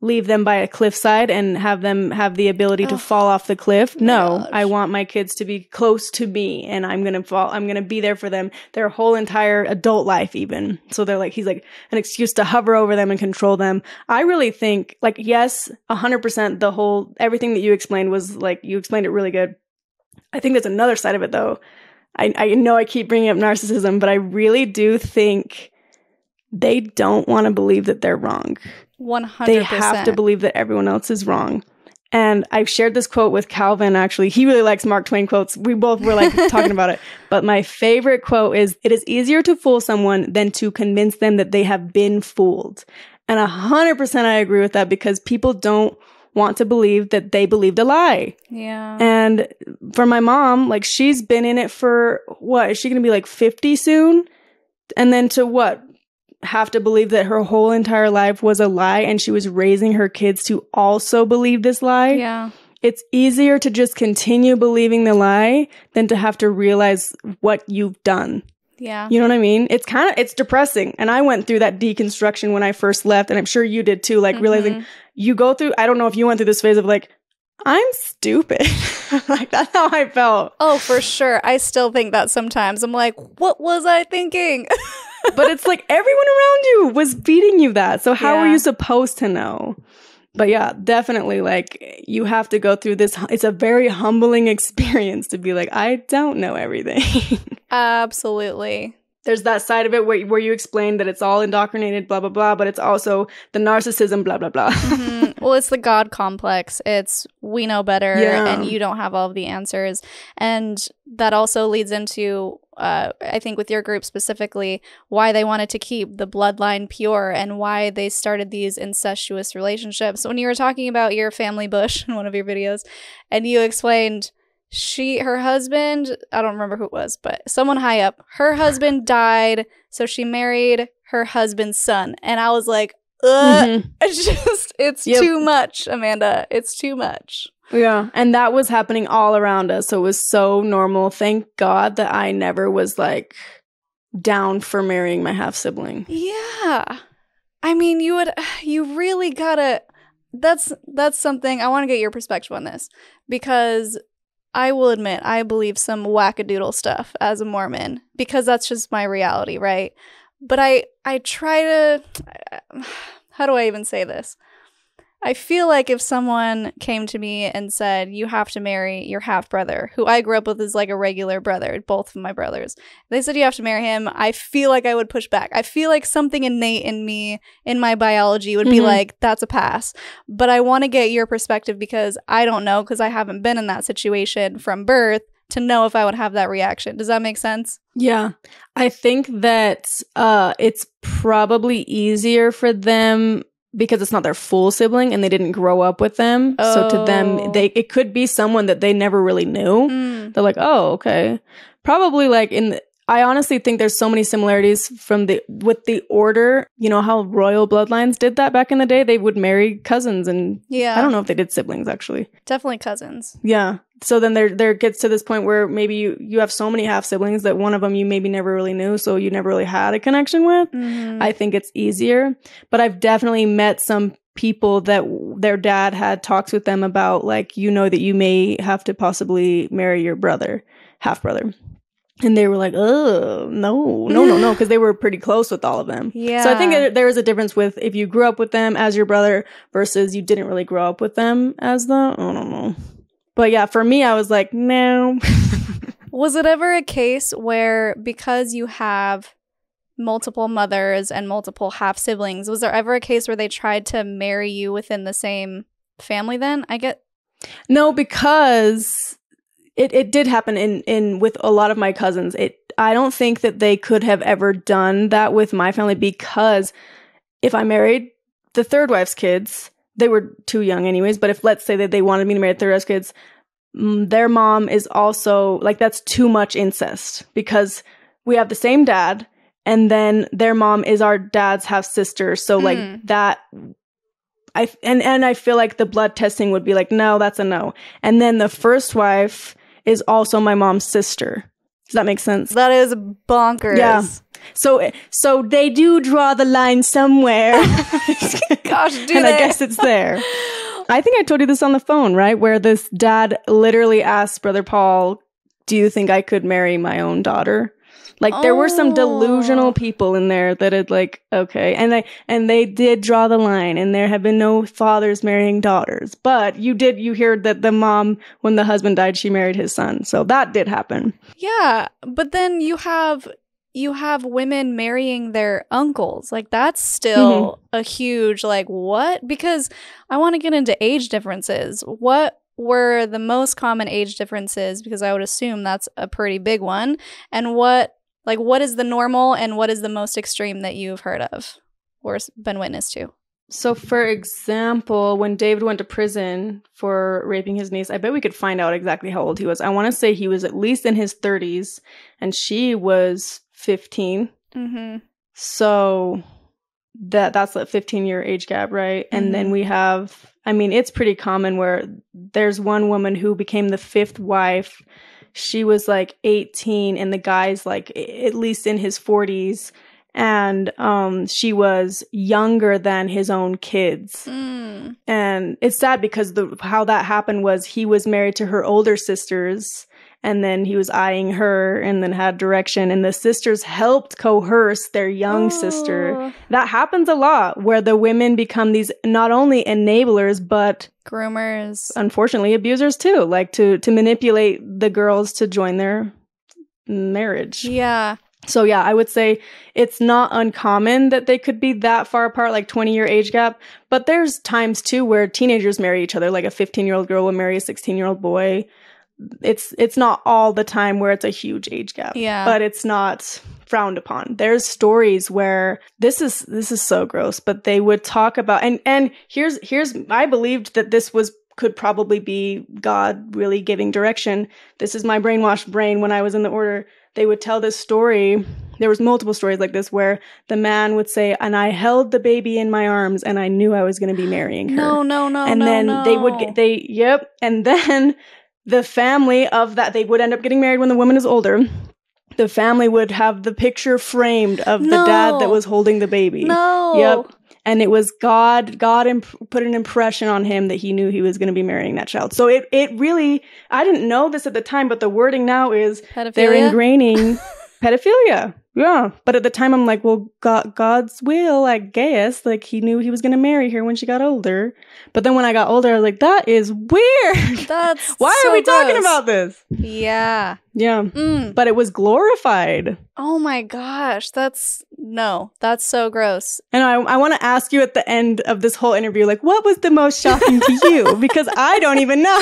[SPEAKER 1] leave them by a cliffside and have them have the ability to fall off the cliff? No, gosh. I want my kids to be close to me, and I'm going to be there for them their whole entire adult life even. So they're like, he's like an excuse to hover over them and control them. I really think, like, yes, 100% everything that you explained was like, you explained it really good. I think there's another side of it though. I know I keep bringing up narcissism, but I really do think they don't want to believe that they're wrong.
[SPEAKER 2] 100%.
[SPEAKER 1] They have to believe that everyone else is wrong. And I've shared this quote with Calvin, actually. He really likes Mark Twain quotes. We both were like talking about it. But my favorite quote is, "It is easier to fool someone than to convince them that they have been fooled." And 100% I agree with that, because people don't want to believe that they believed a lie.
[SPEAKER 2] Yeah.
[SPEAKER 1] And for my mom, like, she's been in it for what? Is she going to be like 50 soon? And then to have to believe that her whole entire life was a lie, and she was raising her kids to also believe this lie.
[SPEAKER 2] Yeah.
[SPEAKER 1] It's easier to just continue believing the lie than to have to realize what you've done.
[SPEAKER 2] Yeah.
[SPEAKER 1] You know what I mean? It's depressing. And I went through that deconstruction when I first left, and I'm sure you did too, like realizing you go through, I don't know if you went through this phase of like, I'm stupid. Like, that's how I felt.
[SPEAKER 2] Oh, for sure. I still think that sometimes. I'm like, what was I thinking?
[SPEAKER 1] But it's like everyone around you was feeding you that. So how are you supposed to know? But yeah, definitely, like, you have to go through this. It's a very humbling experience to be like, I don't know everything.
[SPEAKER 2] Absolutely.
[SPEAKER 1] There's that side of it where you explain that it's all indoctrinated, blah, blah, blah, but it's also the narcissism, blah, blah, blah.
[SPEAKER 2] Well, it's the God complex. It's, we know better, and you don't have all of the answers. And that also leads into, I think with your group specifically, why they wanted to keep the bloodline pure and why they started these incestuous relationships. When you were talking about your family bush in one of your videos, and you explained her husband, I don't remember who it was, but someone high up, her husband died, so she married her husband's son. And I was like, it's too much, Amanda. It's too much.
[SPEAKER 1] Yeah. And that was happening all around us. So it was so normal. Thank God that I never was like down for marrying my half sibling.
[SPEAKER 2] Yeah. I mean, you really gotta, that's something, I want to get your perspective on this, because I will admit, I believe some wackadoodle stuff as a Mormon, because that's just my reality, right? But I try to, how do I even say this? I feel like if someone came to me and said, you have to marry your half-brother, who I grew up with as like a regular brother, both of my brothers, they said you have to marry him, I feel like I would push back. I feel like something innate in me, in my biology, would be like, that's a pass. But I want to get your perspective, because I don't know, because I haven't been in that situation from birth, to know if I would have that reaction. Does that make sense?
[SPEAKER 1] Yeah. I think that it's probably easier for them because it's not their full sibling and they didn't grow up with them. So to them, it could be someone that they never really knew. They're like, oh, okay. Probably like I honestly think there's so many similarities with the order. You know how royal bloodlines did that back in the day? They would marry cousins, and I don't know if they did siblings actually.
[SPEAKER 2] Definitely cousins. Yeah.
[SPEAKER 1] So then there gets to this point where maybe you have so many half siblings that one of them you maybe never really knew, so you never really had a connection with. I think it's easier. But I've definitely met some people that their dad had talks with them about, like, you know, that you may have to possibly marry your brother, half brother. And they were like, oh, no, because they were pretty close with all of them. Yeah. So I think there is a difference with if you grew up with them as your brother versus you didn't really grow up with them as I don't know. But yeah, for me, I was like, no.
[SPEAKER 2] Was it ever a case where, because you have multiple mothers and multiple half siblings, was there ever a case where they tried to marry you within the same family then?
[SPEAKER 1] No, because it did happen in with a lot of my cousins. I don't think that they could have ever done that with my family, because if I married the third wife's kids, they were too young anyways, but if let's say that they wanted me to marry the third wife's kids, their mom is also like, that's too much incest, because we have the same dad and then their mom is our dad's half sister. So like that, I feel like the blood testing would be like, no, that's a no. And then the first wife is also my mom's sister. Does that make sense?
[SPEAKER 2] That is bonkers.
[SPEAKER 1] Yeah. So they do draw the line somewhere.
[SPEAKER 2] Gosh,
[SPEAKER 1] and I guess it's there. I think I told you this on the phone, right? Where this dad literally asked Brother Paul, do you think I could marry my own daughter? Like, there were some delusional people in there that had like, okay. And they did draw the line, and there have been no fathers marrying daughters. But you heard that the mom, when the husband died, she married his son. So that did happen.
[SPEAKER 2] Yeah. But then you have women marrying their uncles. Like, that's still a huge, like, what? Because I want to get into age differences. What were the most common age differences? Because I would assume that's a pretty big one. And what is the normal and what is the most extreme that you've heard of or been witness to?
[SPEAKER 1] So, for example, when David went to prison for raping his niece, I bet we could find out exactly how old he was. I want to say he was at least in his 30s, and she was 15. So that's a 15-year age gap, right? And then we have, I mean, it's pretty common where there's one woman who became the fifth wife. She was like 18 and the guy's like at least in his 40s. And she was younger than his own kids. And it's sad because how that happened was he was married to her older sisters, and then he was eyeing her and then had direction, and the sisters helped coerce their young sister. That happens a lot, where the women become these not only enablers but
[SPEAKER 2] groomers,
[SPEAKER 1] unfortunately abusers too, like to manipulate the girls to join their marriage.
[SPEAKER 2] Yeah.
[SPEAKER 1] So yeah, I would say it's not uncommon that they could be that far apart, like 20-year age gap. But there's times too where teenagers marry each other, like a 15-year-old girl will marry a 16-year-old boy. It's not all the time where it's a huge age gap.
[SPEAKER 2] Yeah.
[SPEAKER 1] But it's not frowned upon. There's stories where this is so gross, but they would talk about and here's I believed that this was could probably be God really giving direction. This is my brainwashed brain. When I was in the order, they would tell this story. There was multiple stories like this where the man would say, and I held the baby in my arms and I knew I was going to be marrying her. And then they would get, and then the family of that, they would end up getting married when the woman is older. The family would have the picture framed of the dad that was holding the baby. Yep. And it was God put an impression on him that he knew he was going to be marrying that child. So it really, I didn't know this at the time, but the wording now is
[SPEAKER 2] pedophilia?
[SPEAKER 1] They're ingraining pedophilia. Yeah. But at the time I'm like, well, God's will, I guess. Like, he knew he was going to marry her when she got older. But then when I got older, I was like, that is weird.
[SPEAKER 2] That's
[SPEAKER 1] Why
[SPEAKER 2] so
[SPEAKER 1] are we talking
[SPEAKER 2] gross.
[SPEAKER 1] about this?
[SPEAKER 2] Yeah.
[SPEAKER 1] Yeah. But it was glorified.
[SPEAKER 2] Oh my gosh. That's so gross.
[SPEAKER 1] And I want to ask you at the end of this whole interview, like, what was the most shocking to you? Because I don't even know.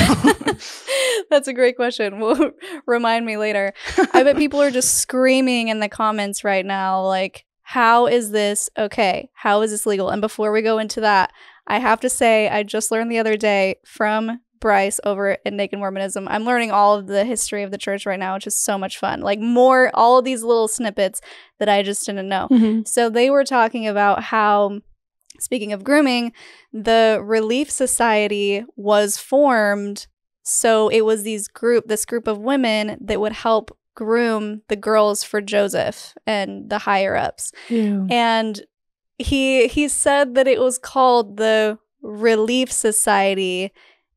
[SPEAKER 2] That's a great question. Well, remind me later. I bet people are just screaming in the comments right now, like, how is this okay? How is this legal? And before we go into that, I have to say, I just learned the other day from Bryce over at Naked Mormonism. I'm learning all of the history of the church right now, which is so much fun. Like, all of these little snippets that I just didn't know. Mm-hmm. So they were talking about how, speaking of grooming, the Relief Society was formed. So it was this group of women that would help groom the girls for Joseph and the higher ups. Yeah. And he said that it was called the Relief Society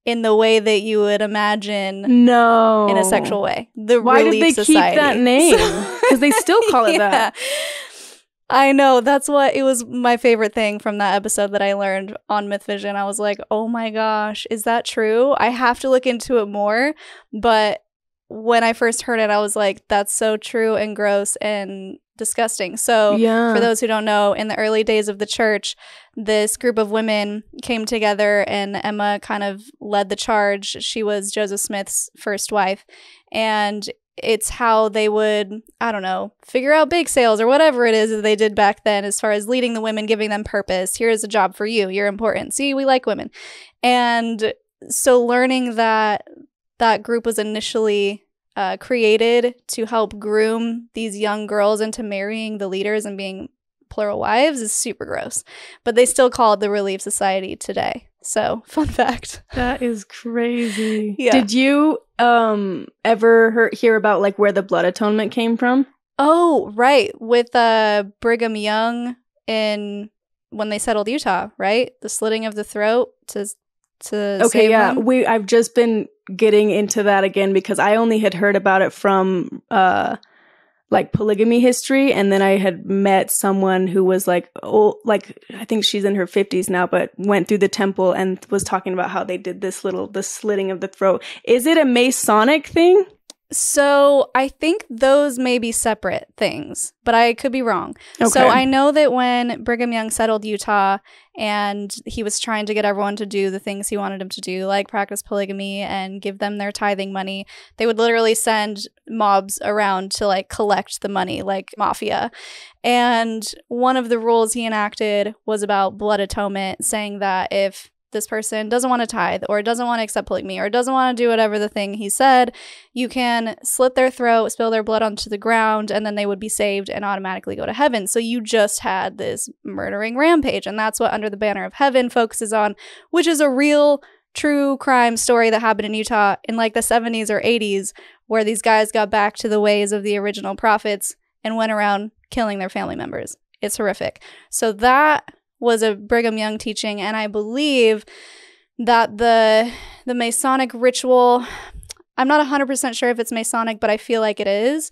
[SPEAKER 2] in the way that you would imagine in a sexual way.
[SPEAKER 1] Why
[SPEAKER 2] Relief
[SPEAKER 1] did they
[SPEAKER 2] Society.
[SPEAKER 1] Keep that name? Because they still call it that.
[SPEAKER 2] I know. That's what it was. My favorite thing from that episode that I learned on Myth Vision. I was like, oh my gosh, is that true? I have to look into it more. But when I first heard it, I was like, that's so true and gross and disgusting. So for those who don't know, in the early days of the church, this group of women came together and Emma kind of led the charge. She was Joseph Smith's first wife. And it's how they would, I don't know, figure out bake sales or whatever it is that they did back then as far as leading the women, giving them purpose. Here's a job for you. You're important. See, we like women. And so learning that that group was initially created to help groom these young girls into marrying the leaders and being plural wives is super gross. But they still call it the Relief Society today. So, fun fact.
[SPEAKER 1] That is crazy. Yeah. Did you ever hear about like where the blood atonement came from?
[SPEAKER 2] Oh, right. With Brigham Young when they settled Utah, right? The slitting of the throat to save them.
[SPEAKER 1] I've just been getting into that again because I only had heard about it from like polygamy history, and then I had met someone who was like, oh, like I think she's in her 50s now, but went through the temple and was talking about how they did the slitting of the throat. Is it a Masonic thing?
[SPEAKER 2] So I think those may be separate things, but I could be wrong. Okay. So I know that when Brigham Young settled Utah and he was trying to get everyone to do the things he wanted them to do, like practice polygamy and give them their tithing money, they would literally send mobs around to like collect the money, like mafia. And one of the rules he enacted was about blood atonement, saying that if this person doesn't want to tithe or doesn't want to accept polygamy or doesn't want to do whatever the thing he said, you can slit their throat, spill their blood onto the ground, and then they would be saved and automatically go to heaven. So you just had this murdering rampage, and that's what Under the Banner of Heaven focuses on, which is a real true crime story that happened in Utah in like the 70s or 80s, where these guys got back to the ways of the original prophets and went around killing their family members. It's horrific. So that was a Brigham Young teaching, and I believe that the Masonic ritual, I'm not 100% sure if it's Masonic, but I feel like it is,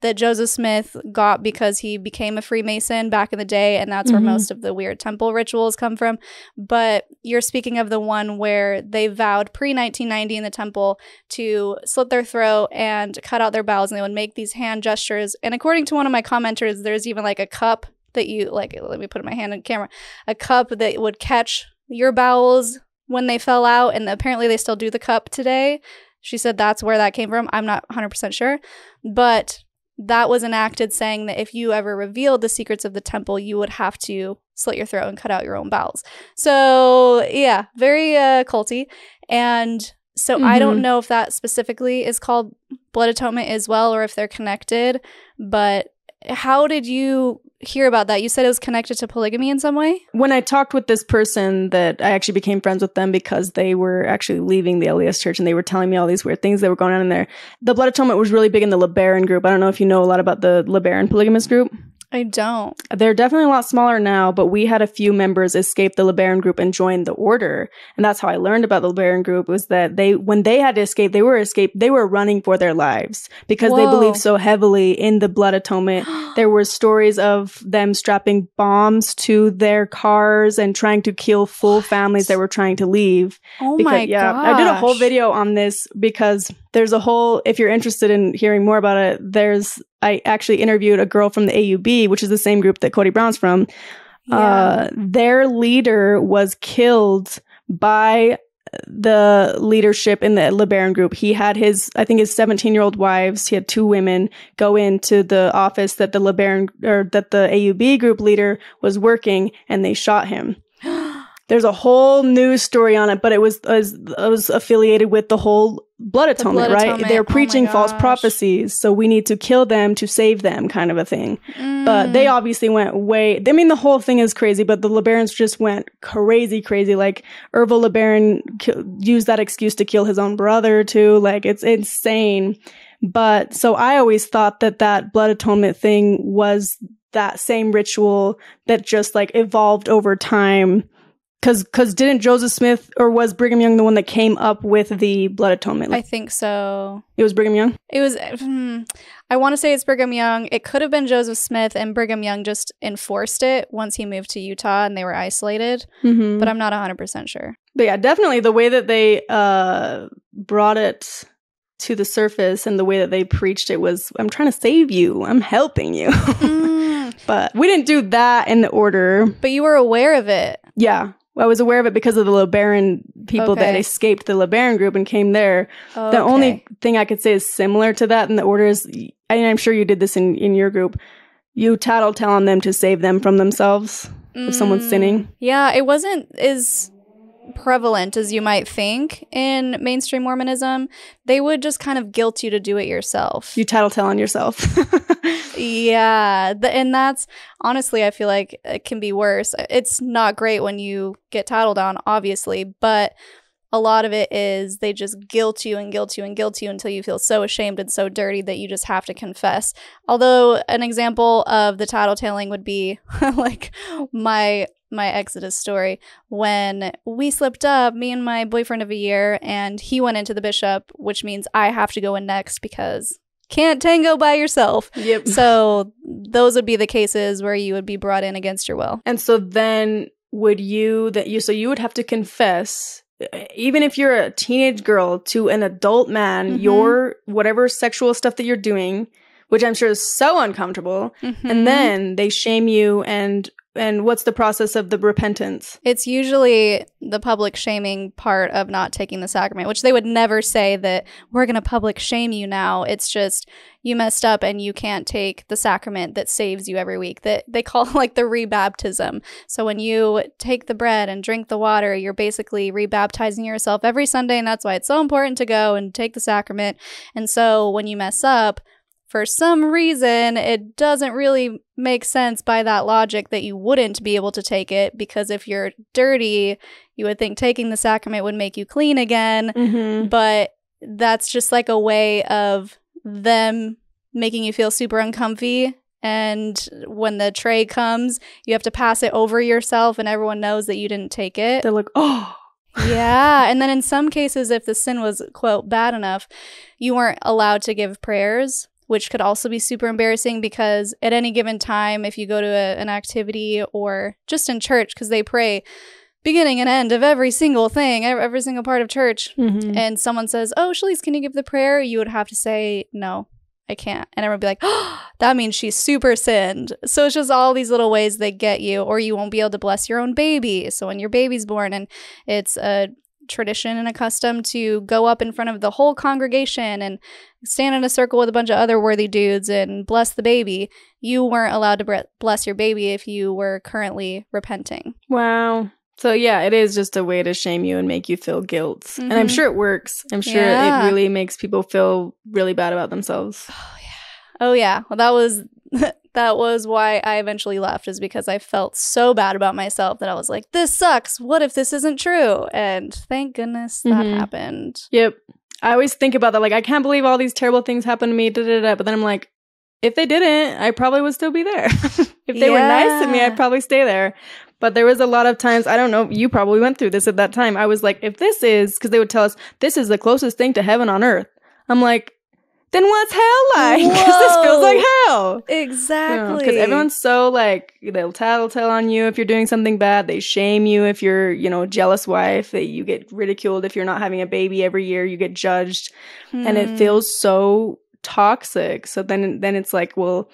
[SPEAKER 2] that Joseph Smith got because he became a Freemason back in the day, and that's where most of the weird temple rituals come from. But you're speaking of the one where they vowed pre-1990 in the temple to slit their throat and cut out their bowels, and they would make these hand gestures. And according to one of my commenters, there's even like a cup that you, like, let me put my hand on camera, a cup that would catch your bowels when they fell out, and apparently they still do the cup today. She said that's where that came from. I'm not 100% sure, but that was enacted, saying that if you ever revealed the secrets of the temple, you would have to slit your throat and cut out your own bowels. So yeah, very culty. And so I don't know if that specifically is called blood atonement as well, or if they're connected. But how did you hear about that? You said it was connected to polygamy in some way?
[SPEAKER 1] When I talked with this person, that I actually became friends with them because they were actually leaving the LDS church, and they were telling me all these weird things that were going on in there. The blood atonement was really big in the LeBaron group. I don't know if you know a lot about the LeBaron polygamous group.
[SPEAKER 2] I don't.
[SPEAKER 1] They're definitely a lot smaller now, but we had a few members escape the LeBaron group and join the order. And that's how I learned about the LeBaron group, was that when they had to escape, they were running for their lives because they believed so heavily in the blood atonement. There were stories of them strapping bombs to their cars and trying to kill full families that were trying to leave.
[SPEAKER 2] Oh my gosh.
[SPEAKER 1] I did a whole video on this because there's a whole, if you're interested in hearing more about it, I actually interviewed a girl from the AUB, which is the same group that Cody Brown's from. Yeah. Their leader was killed by the leadership in the LeBaron group. He had his 17-year-old wives. He had 2 women go into the office that the AUB group leader was working, and they shot him. There's a whole news story on it, but it was affiliated with the whole blood atonement, right? They're preaching false prophecies, so we need to kill them to save them, kind of a thing. But they obviously went the whole thing is crazy, but the LeBarons just went crazy. Like, Ervil LeBaron used that excuse to kill his own brother, too. Like, it's insane. But, so I always thought that blood atonement thing was that same ritual that just, like, evolved over time. Because didn't Joseph Smith, or was Brigham Young the one that came up with the blood atonement?
[SPEAKER 2] I think so.
[SPEAKER 1] It was Brigham Young?
[SPEAKER 2] It was, I want to say it's Brigham Young. It could have been Joseph Smith, and Brigham Young just enforced it once he moved to Utah and they were isolated. But I'm not 100% sure.
[SPEAKER 1] But yeah, definitely the way that they brought it to the surface and the way that they preached it was, I'm trying to save you. I'm helping you. But we didn't do that in the order.
[SPEAKER 2] But you were aware of it.
[SPEAKER 1] Yeah. I was aware of it because of the LeBaron people that escaped the LeBaron group and came there. The only thing I could say is similar to that in the order is, and I'm sure you did this in your group, you tattletale on them to save them from themselves if someone's sinning.
[SPEAKER 2] Yeah, it wasn't as prevalent as you might think in mainstream Mormonism. They would just kind of guilt you to do it yourself.
[SPEAKER 1] You tattletale on yourself.
[SPEAKER 2] Yeah. And that's, honestly, I feel like it can be worse. It's not great when you get tattled on, obviously, but a lot of it is they just guilt you and guilt you and guilt you until you feel so ashamed and so dirty that you just have to confess. Although an example of the tattletaling would be like my Exodus story, when we slipped up, me and my boyfriend of a year, and he went into the bishop, which means I have to go in next because can't tango by yourself.
[SPEAKER 1] Yep.
[SPEAKER 2] So those would be the cases where you would be brought in against your will.
[SPEAKER 1] And so then so you would have to confess, even if you're a teenage girl, to an adult man, your whatever sexual stuff that you're doing, which I'm sure is so uncomfortable. And then they shame you, and what's the process of the repentance?
[SPEAKER 2] It's usually the public shaming part of not taking the sacrament, which they would never say that we're going to public shame you now. It's just you messed up and you can't take the sacrament that saves you every week. That they call like the rebaptism. So when you take the bread and drink the water, you're basically rebaptizing yourself every Sunday, and that's why it's so important to go and take the sacrament. And so when you mess up, for some reason, it doesn't really make sense by that logic that you wouldn't be able to take it, because if you're dirty, you would think taking the sacrament would make you clean again. But that's just like a way of them making you feel super uncomfy. And when the tray comes, you have to pass it over yourself, and everyone knows that you didn't take it.
[SPEAKER 1] They're like, oh.
[SPEAKER 2] Yeah. And then in some cases, if the sin was, quote, bad enough, you weren't allowed to give prayers, which could also be super embarrassing, because at any given time, if you go to an activity or just in church, because they pray beginning and end of every single thing, every single part of church, and someone says, oh, Shelise, can you give the prayer? You would have to say, no, I can't. And everyone would be like, oh, that means she's super sinned. So it's just all these little ways they get you, or you won't be able to bless your own baby. So when your baby's born and it's a tradition and a custom to go up in front of the whole congregation and stand in a circle with a bunch of other worthy dudes and bless the baby. You weren't allowed to bless your baby if you were currently repenting.
[SPEAKER 1] Wow. So yeah, it is just a way to shame you and make you feel guilt. Mm-hmm. And I'm sure it works. I'm sure it really makes people feel really bad about themselves.
[SPEAKER 2] Oh yeah. Well, that was why I eventually left, is because I felt so bad about myself that I was like, this sucks. What if this isn't true? And thank goodness that happened.
[SPEAKER 1] Yep. I always think about that. Like, I can't believe all these terrible things happened to me. But then I'm like, if they didn't, I probably would still be there. If they were nice to me, I'd probably stay there. But there was a lot of times, I don't know, you probably went through this at that time. I was like, if this is, because they would tell us, this is the closest thing to heaven on earth. I'm like, then what's hell like? Because this feels like hell.
[SPEAKER 2] Exactly.
[SPEAKER 1] Because everyone's so like, they'll tattletale on you if you're doing something bad. They shame you if you're, a jealous wife. You get ridiculed if you're not having a baby every year. You get judged. And it feels so toxic. So then it's like, well,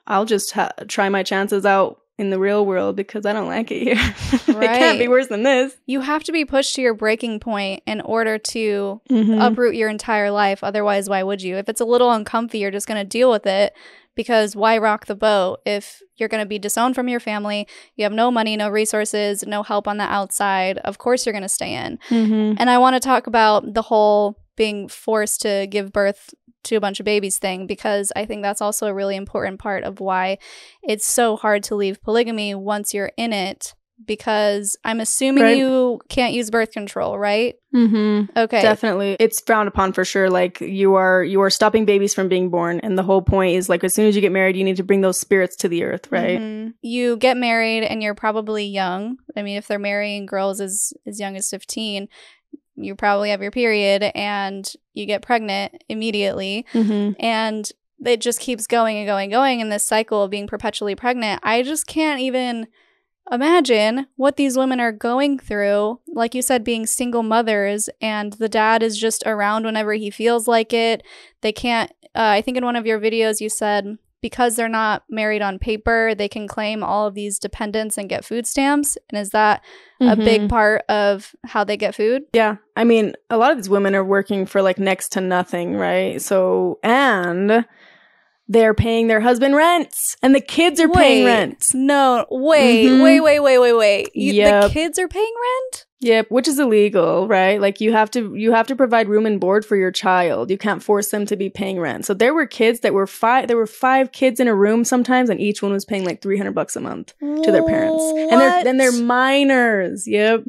[SPEAKER 1] I'll just try my chances out in the real world because I don't like it here. Right. It can't be worse than this.
[SPEAKER 2] You have to be pushed to your breaking point in order to uproot your entire life. Otherwise, why would you? If it's a little uncomfy, you're just going to deal with it, because why rock the boat if you're going to be disowned from your family, you have no money, no resources, no help on the outside. Of course you're going to stay in. And I want to talk about the whole being forced to give birth to a bunch of babies thing, because I think that's also a really important part of why it's so hard to leave polygamy once you're in it, because I'm assuming you can't use birth control, right? Okay.
[SPEAKER 1] Definitely. It's frowned upon for sure. Like, you are stopping babies from being born. And the whole point is, like, as soon as you get married, you need to bring those spirits to the earth, right?
[SPEAKER 2] You get married and you're probably young. I mean, if they're marrying girls as young as 15, you probably have your period and you get pregnant immediately. And it just keeps going and going and going in this cycle of being perpetually pregnant. I just can't even imagine what these women are going through. Like you said, being single mothers, and the dad is just around whenever he feels like it. They can't, I think in one of your videos you said, because they're not married on paper, they can claim all of these dependents and get food stamps. And is that a big part of how they get food?
[SPEAKER 1] Yeah. I mean, a lot of these women are working for like next to nothing, right? So, and they're paying their husband rents, and the kids are paying rent.
[SPEAKER 2] No, wait. The kids are paying rent?
[SPEAKER 1] Yep, which is illegal, right? Like, you have to provide room and board for your child. You can't force them to be paying rent. So there were kids that were there were 5 kids in a room sometimes, and each one was paying like $300 a month to their parents. And they're minors. Yep.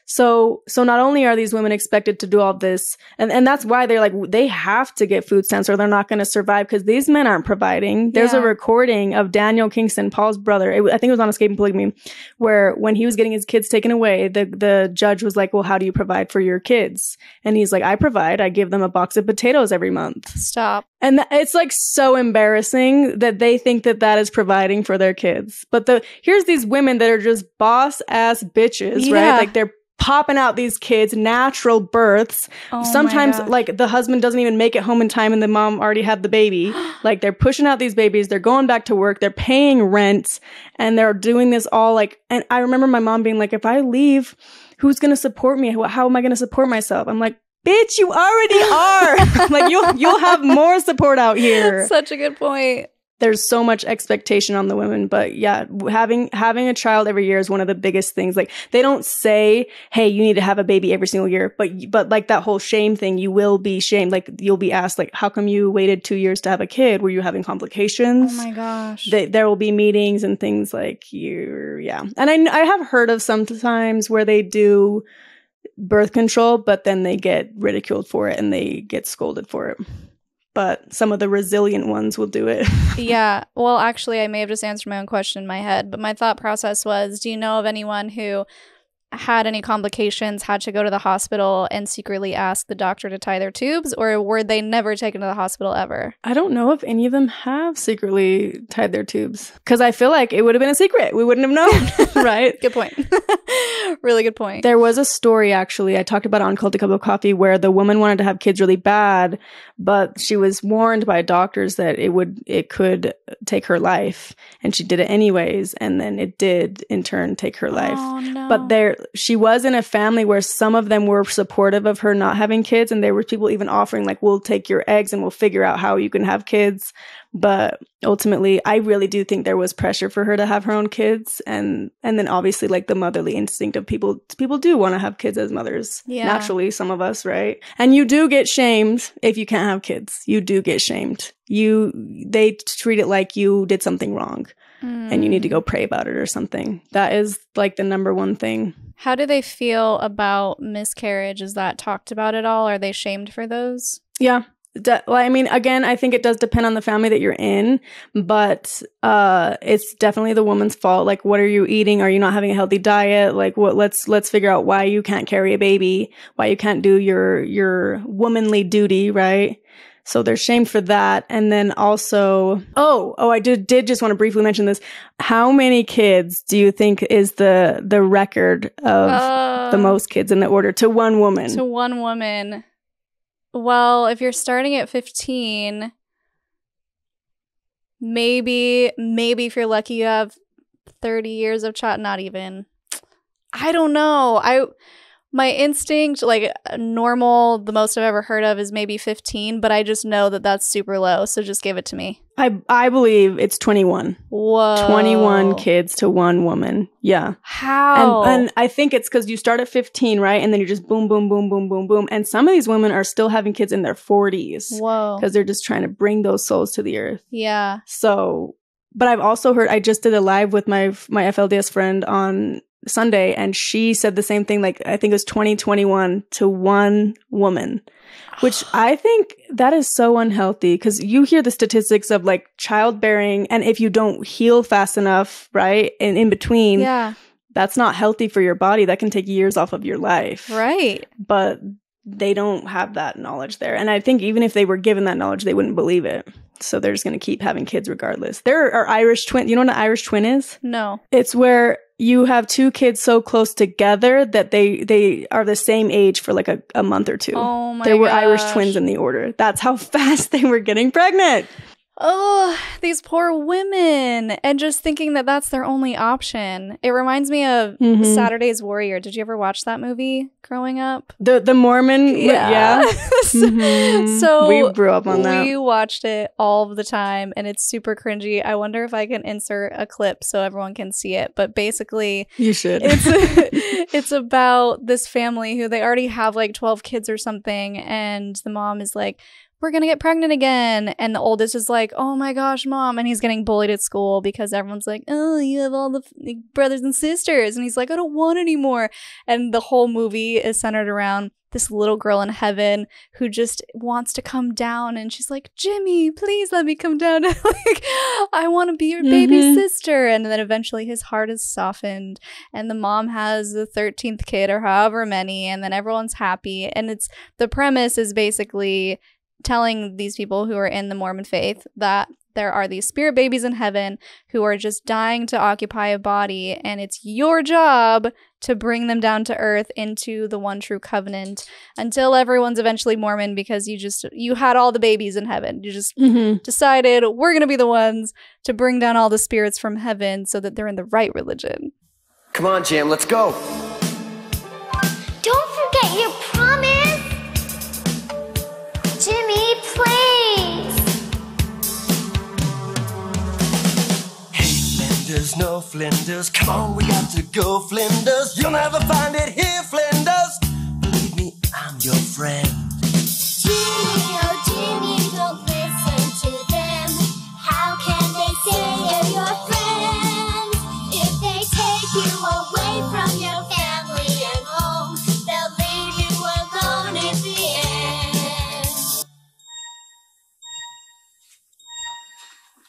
[SPEAKER 1] So not only are these women expected to do all this, and that's why they're like, they have to get food stamps or they're not going to survive, because these men aren't providing. There's a recording of Daniel Kingston, Paul's brother. I think it was on Escaping Polygamy, where when he was getting his kids taken away, the judge was like, well, how do you provide for your kids? And he's like, I provide. I give them a box of potatoes every month.
[SPEAKER 2] Stop.
[SPEAKER 1] And it's like so embarrassing that they think that is providing for their kids. But here's these women that are just boss ass bitches, right? Like, they're popping out these kids, natural births. Sometimes, like, the husband doesn't even make it home in time and the mom already had the baby. Like, they're pushing out these babies. They're going back to work. They're paying rent. And they're doing this all, like, and I remember my mom being like, if I leave, who's going to support me? How am I going to support myself? I'm like, bitch, you already are. Like, you'll have more support out here.
[SPEAKER 2] That's such a good point.
[SPEAKER 1] There's so much expectation on the women, but yeah, having a child every year is one of the biggest things. Like, they don't say, hey, you need to have a baby every single year, but like that whole shame thing, you will be shamed. Like, you'll be asked, like, how come you waited 2 years to have a kid? Were you having complications?
[SPEAKER 2] Oh my gosh.
[SPEAKER 1] There will be meetings and things like And I have heard of sometimes where they do birth control, but then they get ridiculed for it and they get scolded for it. But some of the resilient ones will do it.
[SPEAKER 2] Yeah. Well, actually, I may have just answered my own question in my head, but my thought process was, do you know of anyone who had any complications, had to go to the hospital and secretly ask the doctor to tie their tubes, or were they never taken to the hospital ever?
[SPEAKER 1] I don't know if any of them have secretly tied their tubes, because I feel like it would have been a secret. We wouldn't have known, right?
[SPEAKER 2] Good point. Really good point.
[SPEAKER 1] There was a story, actually, I talked about on Culty Cup of Coffee, where the woman wanted to have kids really bad, but she was warned by doctors that it could take her life, and she did it anyways, and then it did in turn take her life.
[SPEAKER 2] Oh, no.
[SPEAKER 1] But she was in a family where some of them were supportive of her not having kids. And there were people even offering like, we'll take your eggs and we'll figure out how you can have kids. But ultimately, I really do think there was pressure for her to have her own kids. And then obviously like the motherly instinct of people do want to have kids as mothers.
[SPEAKER 2] Yeah.
[SPEAKER 1] Naturally, some of us, right? And you do get shamed if you can't have kids. You do get shamed. They treat it like you did something wrong and you need to go pray about it or something. That is like the number one thing.
[SPEAKER 2] How do they feel about miscarriage? Is that talked about at all? Are they shamed for those?
[SPEAKER 1] Yeah. Well, I mean, again, I think it does depend on the family that you're in, but it's definitely the woman's fault. Like, what are you eating? Are you not having a healthy diet? Like, let's figure out why you can't carry a baby, why you can't do your womanly duty, right? So they're shamed for that. And then also, I did just want to briefly mention this. How many kids do you think is the record of the most kids in the order to one woman?
[SPEAKER 2] To one woman. Well, if you're starting at 15, maybe if you're lucky, you have 30 years of child. Not even. I don't know. My instinct, like normal, the most I've ever heard of is maybe 15, but I just know that that's super low. So just give it to me.
[SPEAKER 1] I believe it's 21.
[SPEAKER 2] Whoa.
[SPEAKER 1] 21 kids to one woman. Yeah.
[SPEAKER 2] How?
[SPEAKER 1] And I think it's because you start at 15, right? And then you just boom, boom, boom, boom, boom, boom. And some of these women are still having kids in their 40s.
[SPEAKER 2] Whoa.
[SPEAKER 1] Because they're just trying to bring those souls to the earth.
[SPEAKER 2] Yeah.
[SPEAKER 1] So, but I've also heard, I just did a live with my FLDS friend on Sunday, and she said the same thing. Like, I think it was 2021 to one woman, which I think that is so unhealthy, because you hear the statistics of like childbearing, and if you don't heal fast enough, right, and in between, that's not healthy for your body. That can take years off of your life.
[SPEAKER 2] Right.
[SPEAKER 1] But they don't have that knowledge there. And I think even if they were given that knowledge, they wouldn't believe it. So they're just going to keep having kids regardless. There are Irish twins. You know what an Irish twin is?
[SPEAKER 2] No.
[SPEAKER 1] It's where you have two kids so close together that they are the same age for like a month or two.
[SPEAKER 2] Oh my gosh.
[SPEAKER 1] There were Irish twins in the order. That's how fast they were getting pregnant.
[SPEAKER 2] Oh, these poor women. And just thinking that that's their only option. It reminds me of Saturday's Warrior. Did you ever watch that movie growing up?
[SPEAKER 1] The Mormon? Yeah.
[SPEAKER 2] So
[SPEAKER 1] we grew up on that.
[SPEAKER 2] We watched it all the time, and it's super cringy. I wonder if I can insert a clip so everyone can see it. But basically,
[SPEAKER 1] you should.
[SPEAKER 2] It's about this family who they already have like 12 kids or something. And the mom is like, we're going to get pregnant again. And the oldest is like, oh my gosh, mom. And he's getting bullied at school because everyone's like, oh, you have all the brothers and sisters. And he's like, I don't want any more. And the whole movie is centered around this little girl in heaven who just wants to come down. And she's like, Jimmy, please let me come down. Like, I want to be your baby sister. And then eventually his heart is softened. And the mom has the 13th kid or however many. And then everyone's happy. And the premise is basically telling these people who are in the Mormon faith that there are these spirit babies in heaven who are just dying to occupy a body, and it's your job to bring them down to earth into the one true covenant until everyone's eventually Mormon, because you had all the babies in heaven. You just decided we're going to be the ones to bring down all the spirits from heaven so that they're in the right religion.
[SPEAKER 3] Come on, Jam, let's go.
[SPEAKER 4] Don't forget your promise. Jimmy, please.
[SPEAKER 3] Hey, Flinders, no Flinders. Come on, we got to go, Flinders. You'll never find it here, Flinders. Believe me, I'm your friend.
[SPEAKER 4] Jimmy, oh Jimmy, don't listen to them. How can they say they're your friends if they take you away from your family and home? They'll leave you alone in the end.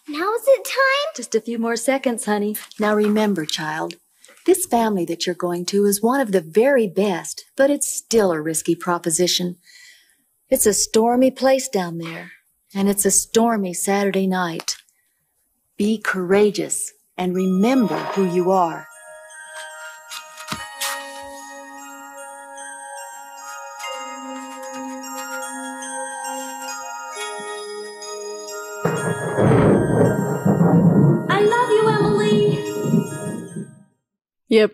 [SPEAKER 4] Now is it time?
[SPEAKER 5] Just a few more seconds, honey. Now remember, child, this family that you're going to is one of the very best, but it's still a risky proposition. It's a stormy place down there, and it's a stormy Saturday night. Be courageous and remember who you are.
[SPEAKER 4] I love you, Emily.
[SPEAKER 1] Yep.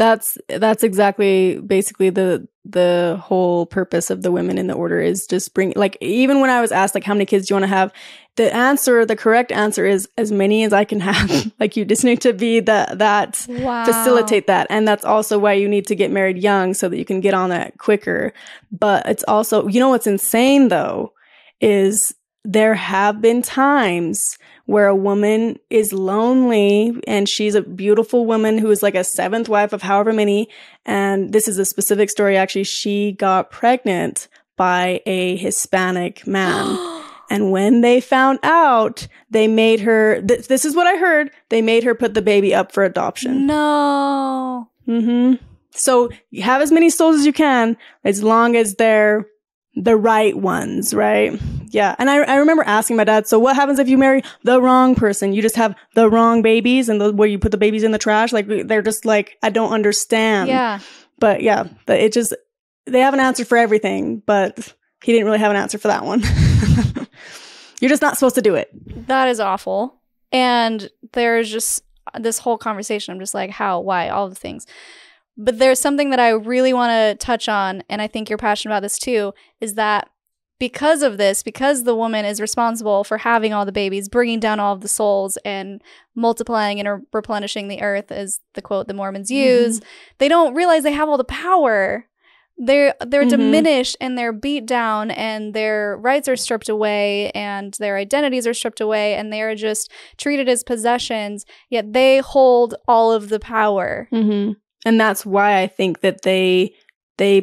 [SPEAKER 1] That's exactly basically the whole purpose of the women in the order is just bring, like, even when I was asked like how many kids do you want to have, the correct answer is as many as I can have. Like, you just need to be facilitate that. And that's also why you need to get married young so that you can get on that quicker. But it's also, you know what's insane though, is there have been times where a woman is lonely and she's a beautiful woman who is like a seventh wife of however many. And this is a specific story. Actually, she got pregnant by a Hispanic man. And when they found out, they made her, this is what I heard, they made her put the baby up for adoption.
[SPEAKER 2] No.
[SPEAKER 1] Mm-hmm. So you have as many souls as you can, as long as they're the right ones, right? Yeah. And I remember asking my dad, so what happens if you marry the wrong person? You just have the wrong babies and where you put the babies in the trash? Like, they're just like, I don't understand.
[SPEAKER 2] Yeah.
[SPEAKER 1] But yeah, they have an answer for everything, but he didn't really have an answer for that one. You're just not supposed to do it.
[SPEAKER 2] That is awful. And there's just this whole conversation. I'm just like, how, why, all the things. But there's something that I really want to touch on, and I think you're passionate about this too, is that because of this, because the woman is responsible for having all the babies, bringing down all of the souls, and multiplying and replenishing the earth, is the quote the Mormons use, they don't realize they have all the power. They're diminished, and they're beat down, and their rights are stripped away, and their identities are stripped away, and they are just treated as possessions, yet they hold all of the power.
[SPEAKER 1] Mm-hmm. And that's why I think that they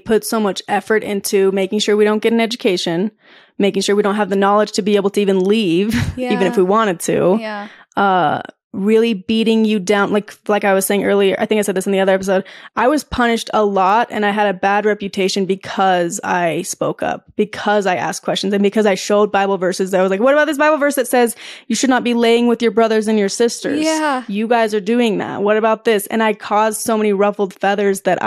[SPEAKER 1] put so much effort into making sure we don't get an education, making sure we don't have the knowledge to be able to even leave, even if we wanted to.
[SPEAKER 2] Yeah.
[SPEAKER 1] Really beating you down. Like I was saying earlier, I think I said this in the other episode, I was punished a lot, and I had a bad reputation because I spoke up, because I asked questions, and because I showed Bible verses. I was like, what about this Bible verse that says you should not be laying with your brothers and your sisters?
[SPEAKER 2] Yeah.
[SPEAKER 1] You guys are doing that. What about this? And I caused so many ruffled feathers that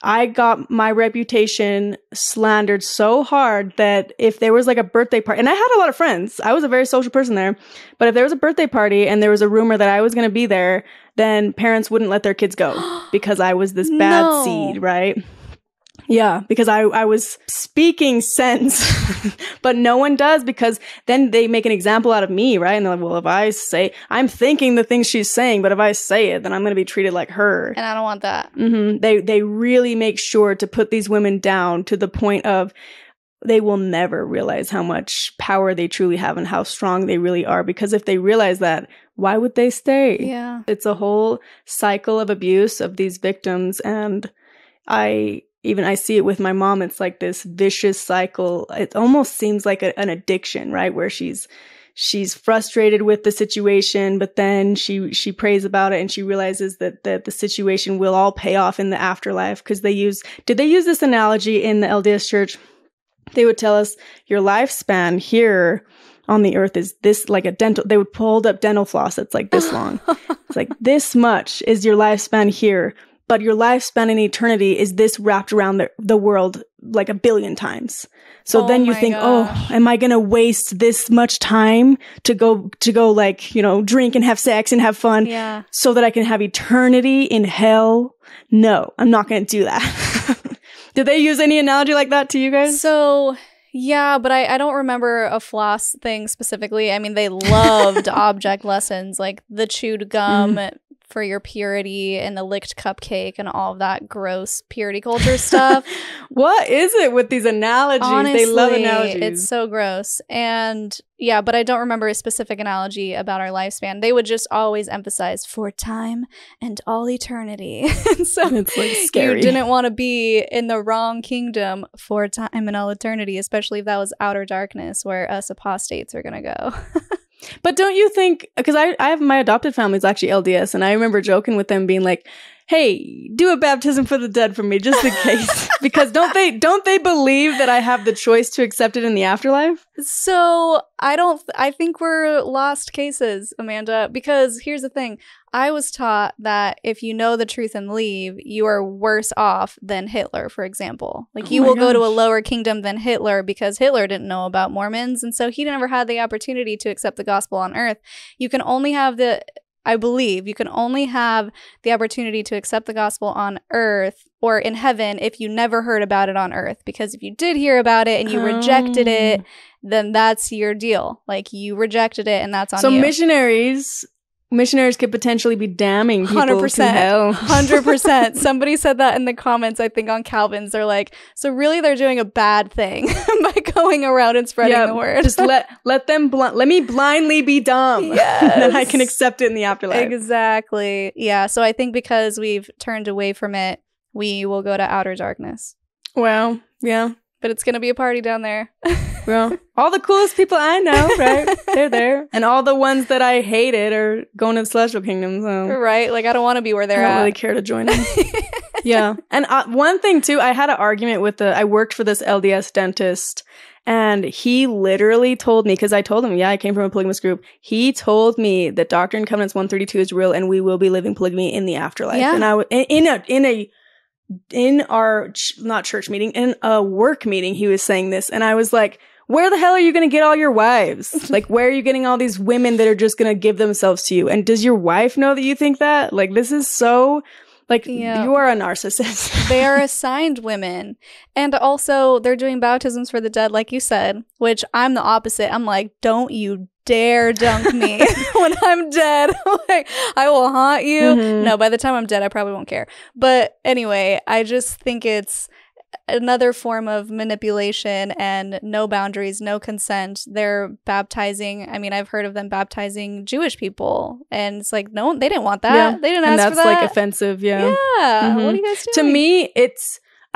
[SPEAKER 1] I got my reputation slandered so hard that if there was like a birthday party, and I had a lot of friends, I was a very social person there, but if there was a birthday party and there was a rumor that I was going to be there, then parents wouldn't let their kids go because I was this bad seed, right? Yeah, because I was speaking sense, but no one does, because then they make an example out of me, right? And they're like, well, if I say, I'm thinking the things she's saying, but if I say it, then I'm going to be treated like her.
[SPEAKER 2] And I don't want that.
[SPEAKER 1] Mm-hmm. They really make sure to put these women down to the point of they will never realize how much power they truly have and how strong they really are. Because if they realize that, why would they stay?
[SPEAKER 2] Yeah.
[SPEAKER 1] It's a whole cycle of abuse of these victims. And I see it with my mom. It's like this vicious cycle. It almost seems like an addiction, right? Where she's frustrated with the situation, but then she prays about it, and she realizes that the situation will all pay off in the afterlife. Because did they use this analogy in the LDS church? They would tell us your lifespan here on the earth is this, like a dental, they would hold up dental floss that's like this long. It's like, this much is your lifespan here. But your lifespan in eternity is this wrapped around the world like 1 billion times. So then you think, oh, am I going to waste this much time to go like, drink and have sex and have fun so that I can have eternity in hell? No, I'm not going to do that. Did they use any analogy like that to you guys?
[SPEAKER 2] So, yeah, but I don't remember a floss thing specifically. I mean, they loved object lessons, like the chewed gum for your purity and the licked cupcake and all of that gross purity culture stuff.
[SPEAKER 1] What is it with these analogies?
[SPEAKER 2] Honestly,
[SPEAKER 1] they love analogies.
[SPEAKER 2] It's so gross. And yeah, but I don't remember a specific analogy about our lifespan. They would just always emphasize for time and all eternity. And so
[SPEAKER 1] it's like scary.
[SPEAKER 2] You didn't want to be in the wrong kingdom for time and all eternity, especially if that was outer darkness where us apostates are going to go.
[SPEAKER 1] But don't you think, because I have my adopted family is actually LDS, and I remember joking with them being like, hey, do a baptism for the dead for me, just in case. Because don't they believe that I have the choice to accept it in the afterlife?
[SPEAKER 2] So I think we're lost cases, Amanda, because here's the thing. I was taught that if you know the truth and leave, you are worse off than Hitler, for example. Like, you will go to a lower kingdom than Hitler because Hitler didn't know about Mormons, and so he never had the opportunity to accept the gospel on earth. You can only have the I believe you can only have the opportunity to accept the gospel on earth or in heaven if you never heard about it on earth. Because if you did hear about it and you rejected it, then that's your deal. Like, you rejected it and that's on you.
[SPEAKER 1] So missionaries could potentially be damning people
[SPEAKER 2] 100%,
[SPEAKER 1] to hell.
[SPEAKER 2] 100%. Somebody said that in the comments, I think, on Calvin's. They're like, so really they're doing a bad thing by going around and spreading the word.
[SPEAKER 1] Just let me blindly be dumb.
[SPEAKER 2] Yes.
[SPEAKER 1] Then I can accept it in the afterlife.
[SPEAKER 2] Exactly. Yeah. So I think because we've turned away from it, we will go to outer darkness.
[SPEAKER 1] Well, yeah.
[SPEAKER 2] But it's going to be a party down there.
[SPEAKER 1] Well, all the coolest people I know, right? They're there. And all the ones that I hated are going to the celestial kingdom. So.
[SPEAKER 2] Right? Like, I don't want to be where they're
[SPEAKER 1] I
[SPEAKER 2] at.
[SPEAKER 1] don't really care to join them. Yeah. And one thing, too, I had an argument with I worked for this LDS dentist. And he literally told me, because I told him, yeah, I came from a polygamous group. He told me that Doctrine and Covenants 132 is real and we will be living polygamy in the afterlife.
[SPEAKER 2] Yeah.
[SPEAKER 1] And I in our not church meeting, in a work meeting, he was saying this, and I was like, where the hell are you going to get all your wives? Like, where are you getting all these women that are just going to give themselves to you? And does your wife know that you think that? Like, this is so, like, you are a narcissist.
[SPEAKER 2] They are assigned women. And also, they're doing baptisms for the dead, like you said, which I'm the opposite. I'm like, don't you dare dunk me when I'm dead. Like, I will haunt you.
[SPEAKER 1] Mm-hmm.
[SPEAKER 2] No, by the time I'm dead, I probably won't care. But anyway, I just think it's another form of manipulation and no boundaries, no consent. They're baptizing. I mean, I've heard of them baptizing Jewish people, and it's like, no, they didn't want that.
[SPEAKER 1] Yeah.
[SPEAKER 2] They didn't
[SPEAKER 1] and
[SPEAKER 2] ask for
[SPEAKER 1] that's
[SPEAKER 2] that.
[SPEAKER 1] like offensive. Yeah.
[SPEAKER 2] Yeah. What are you guys doing?
[SPEAKER 1] To me,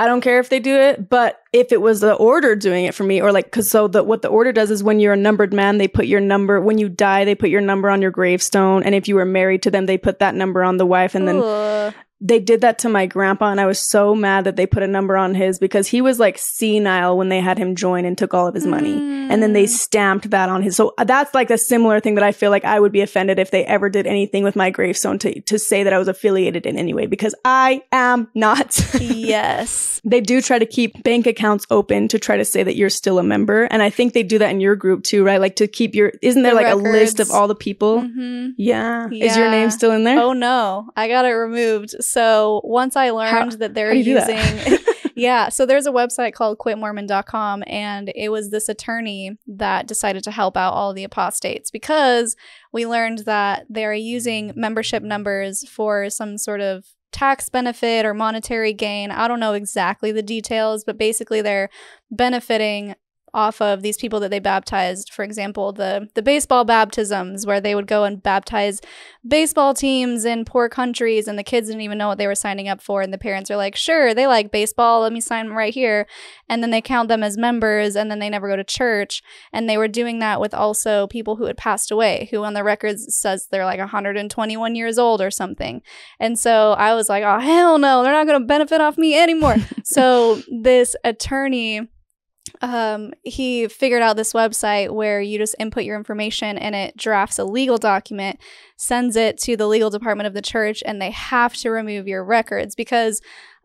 [SPEAKER 1] I don't care if they do it, but if it was the order doing it for me, or like, what the order does is when you're a numbered man, they put your number, when you die, they put your number on your gravestone. And if you were married to them, they put that number on the wife. And then they did that to my grandpa. And I was so mad that they put a number on his, because he was like senile when they had him join and took all of his money. And then they stamped that on his. So that's like a similar thing that I feel like I would be offended if they ever did anything with my gravestone to say that I was affiliated in any way, because I am not.
[SPEAKER 2] Yes.
[SPEAKER 1] They do try to keep bank accounts open to try to say that you're still a member. And I think they do that in your group too, right? Like to keep isn't there like
[SPEAKER 2] records.
[SPEAKER 1] A list of all the people?
[SPEAKER 2] Mm-hmm.
[SPEAKER 1] Yeah. Is your name still in there?
[SPEAKER 2] Oh no, I got it removed. So once I learned that they're using... Yeah, so there's a website called quitmormon.com, and it was this attorney that decided to help out all of the apostates because we learned that they're using membership numbers for some sort of tax benefit or monetary gain. I don't know exactly the details, but basically they're benefiting off of these people that they baptized. For example, the baseball baptisms where they would go and baptize baseball teams in poor countries, and the kids didn't even know what they were signing up for, and the parents are like, sure, they like baseball, let me sign them right here. And then they count them as members, and then they never go to church. And they were doing that with also people who had passed away, who on the records says they're like 121 years old or something. And so I was like, oh hell no, they're not going to benefit off me anymore. So this attorney, he figured out this website where you just input your information and it drafts a legal document, sends it to the legal department of the church, and they have to remove your records because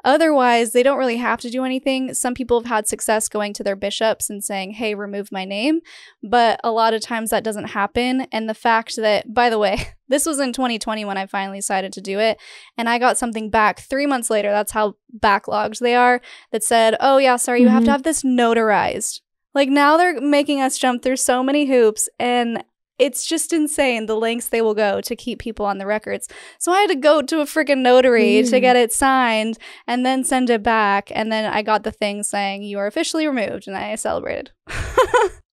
[SPEAKER 2] otherwise they don't really have to do anything. Some people have had success going to their bishops and saying, hey, remove my name. But a lot of times that doesn't happen. And the fact that, by the way, this was in 2020 when I finally decided to do it. And I got something back 3 months later. That's how backlogged they are. That said, oh yeah, sorry, you have to have this notarized. Like now they're making us jump through so many hoops, and it's just insane the lengths they will go to keep people on the records. So I had to go to a freaking notary to get it signed and then send it back. And then I got the thing saying you are officially removed, and I celebrated.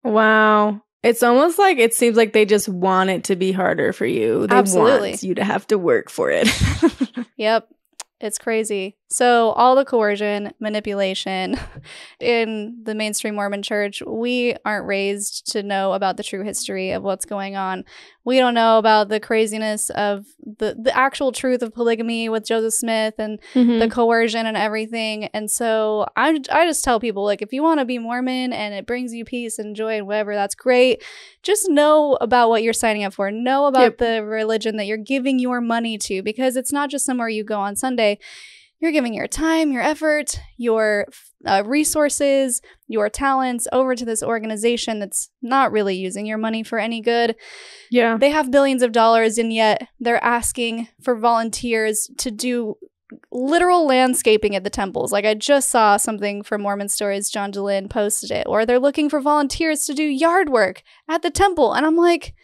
[SPEAKER 1] Wow. It's almost like it seems like they just want it to be harder for you. They want you to have to work for it.
[SPEAKER 2] Yep. It's crazy. So all the coercion, manipulation in the mainstream Mormon church, we aren't raised to know about the true history of what's going on. We don't know about the craziness of the actual truth of polygamy with Joseph Smith and the coercion and everything. And so I just tell people, like, if you want to be Mormon and it brings you peace and joy and whatever, that's great. Just know about what you're signing up for. Know about the religion that you're giving your money to, because it's not just somewhere you go on Sunday. you're giving your time, your effort, your resources, your talents over to this organization that's not really using your money for any good.
[SPEAKER 1] Yeah.
[SPEAKER 2] They have billions of dollars, and yet they're asking for volunteers to do literal landscaping at the temples. Like, I just saw something from Mormon Stories, John DeLynn posted it, or they're looking for volunteers to do yard work at the temple. And I'm like,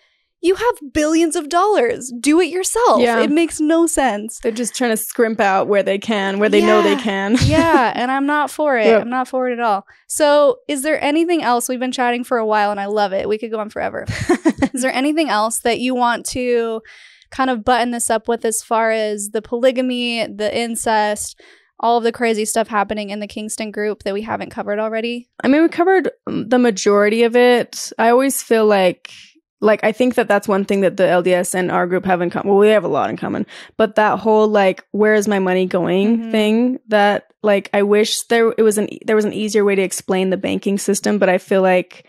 [SPEAKER 2] you have billions of dollars. Do it yourself.
[SPEAKER 1] Yeah.
[SPEAKER 2] It makes no sense.
[SPEAKER 1] They're just trying to scrimp out where they can, where they know they can.
[SPEAKER 2] Yeah, and I'm not for it.
[SPEAKER 1] Yep.
[SPEAKER 2] I'm not for it at all. So is there anything else? We've been chatting for a while, and I love it. We could go on forever. Is there anything else that you want to kind of button this up with as far as the polygamy, the incest, all of the crazy stuff happening in the Kingston group that we haven't covered already?
[SPEAKER 1] I mean, we covered the majority of it. I always feel like I think that that's one thing that the LDS and our group have in common. Well, we have a lot in common, but that whole like, where is my money going thing, that like, I wish there was an easier way to explain the banking system, but I feel like,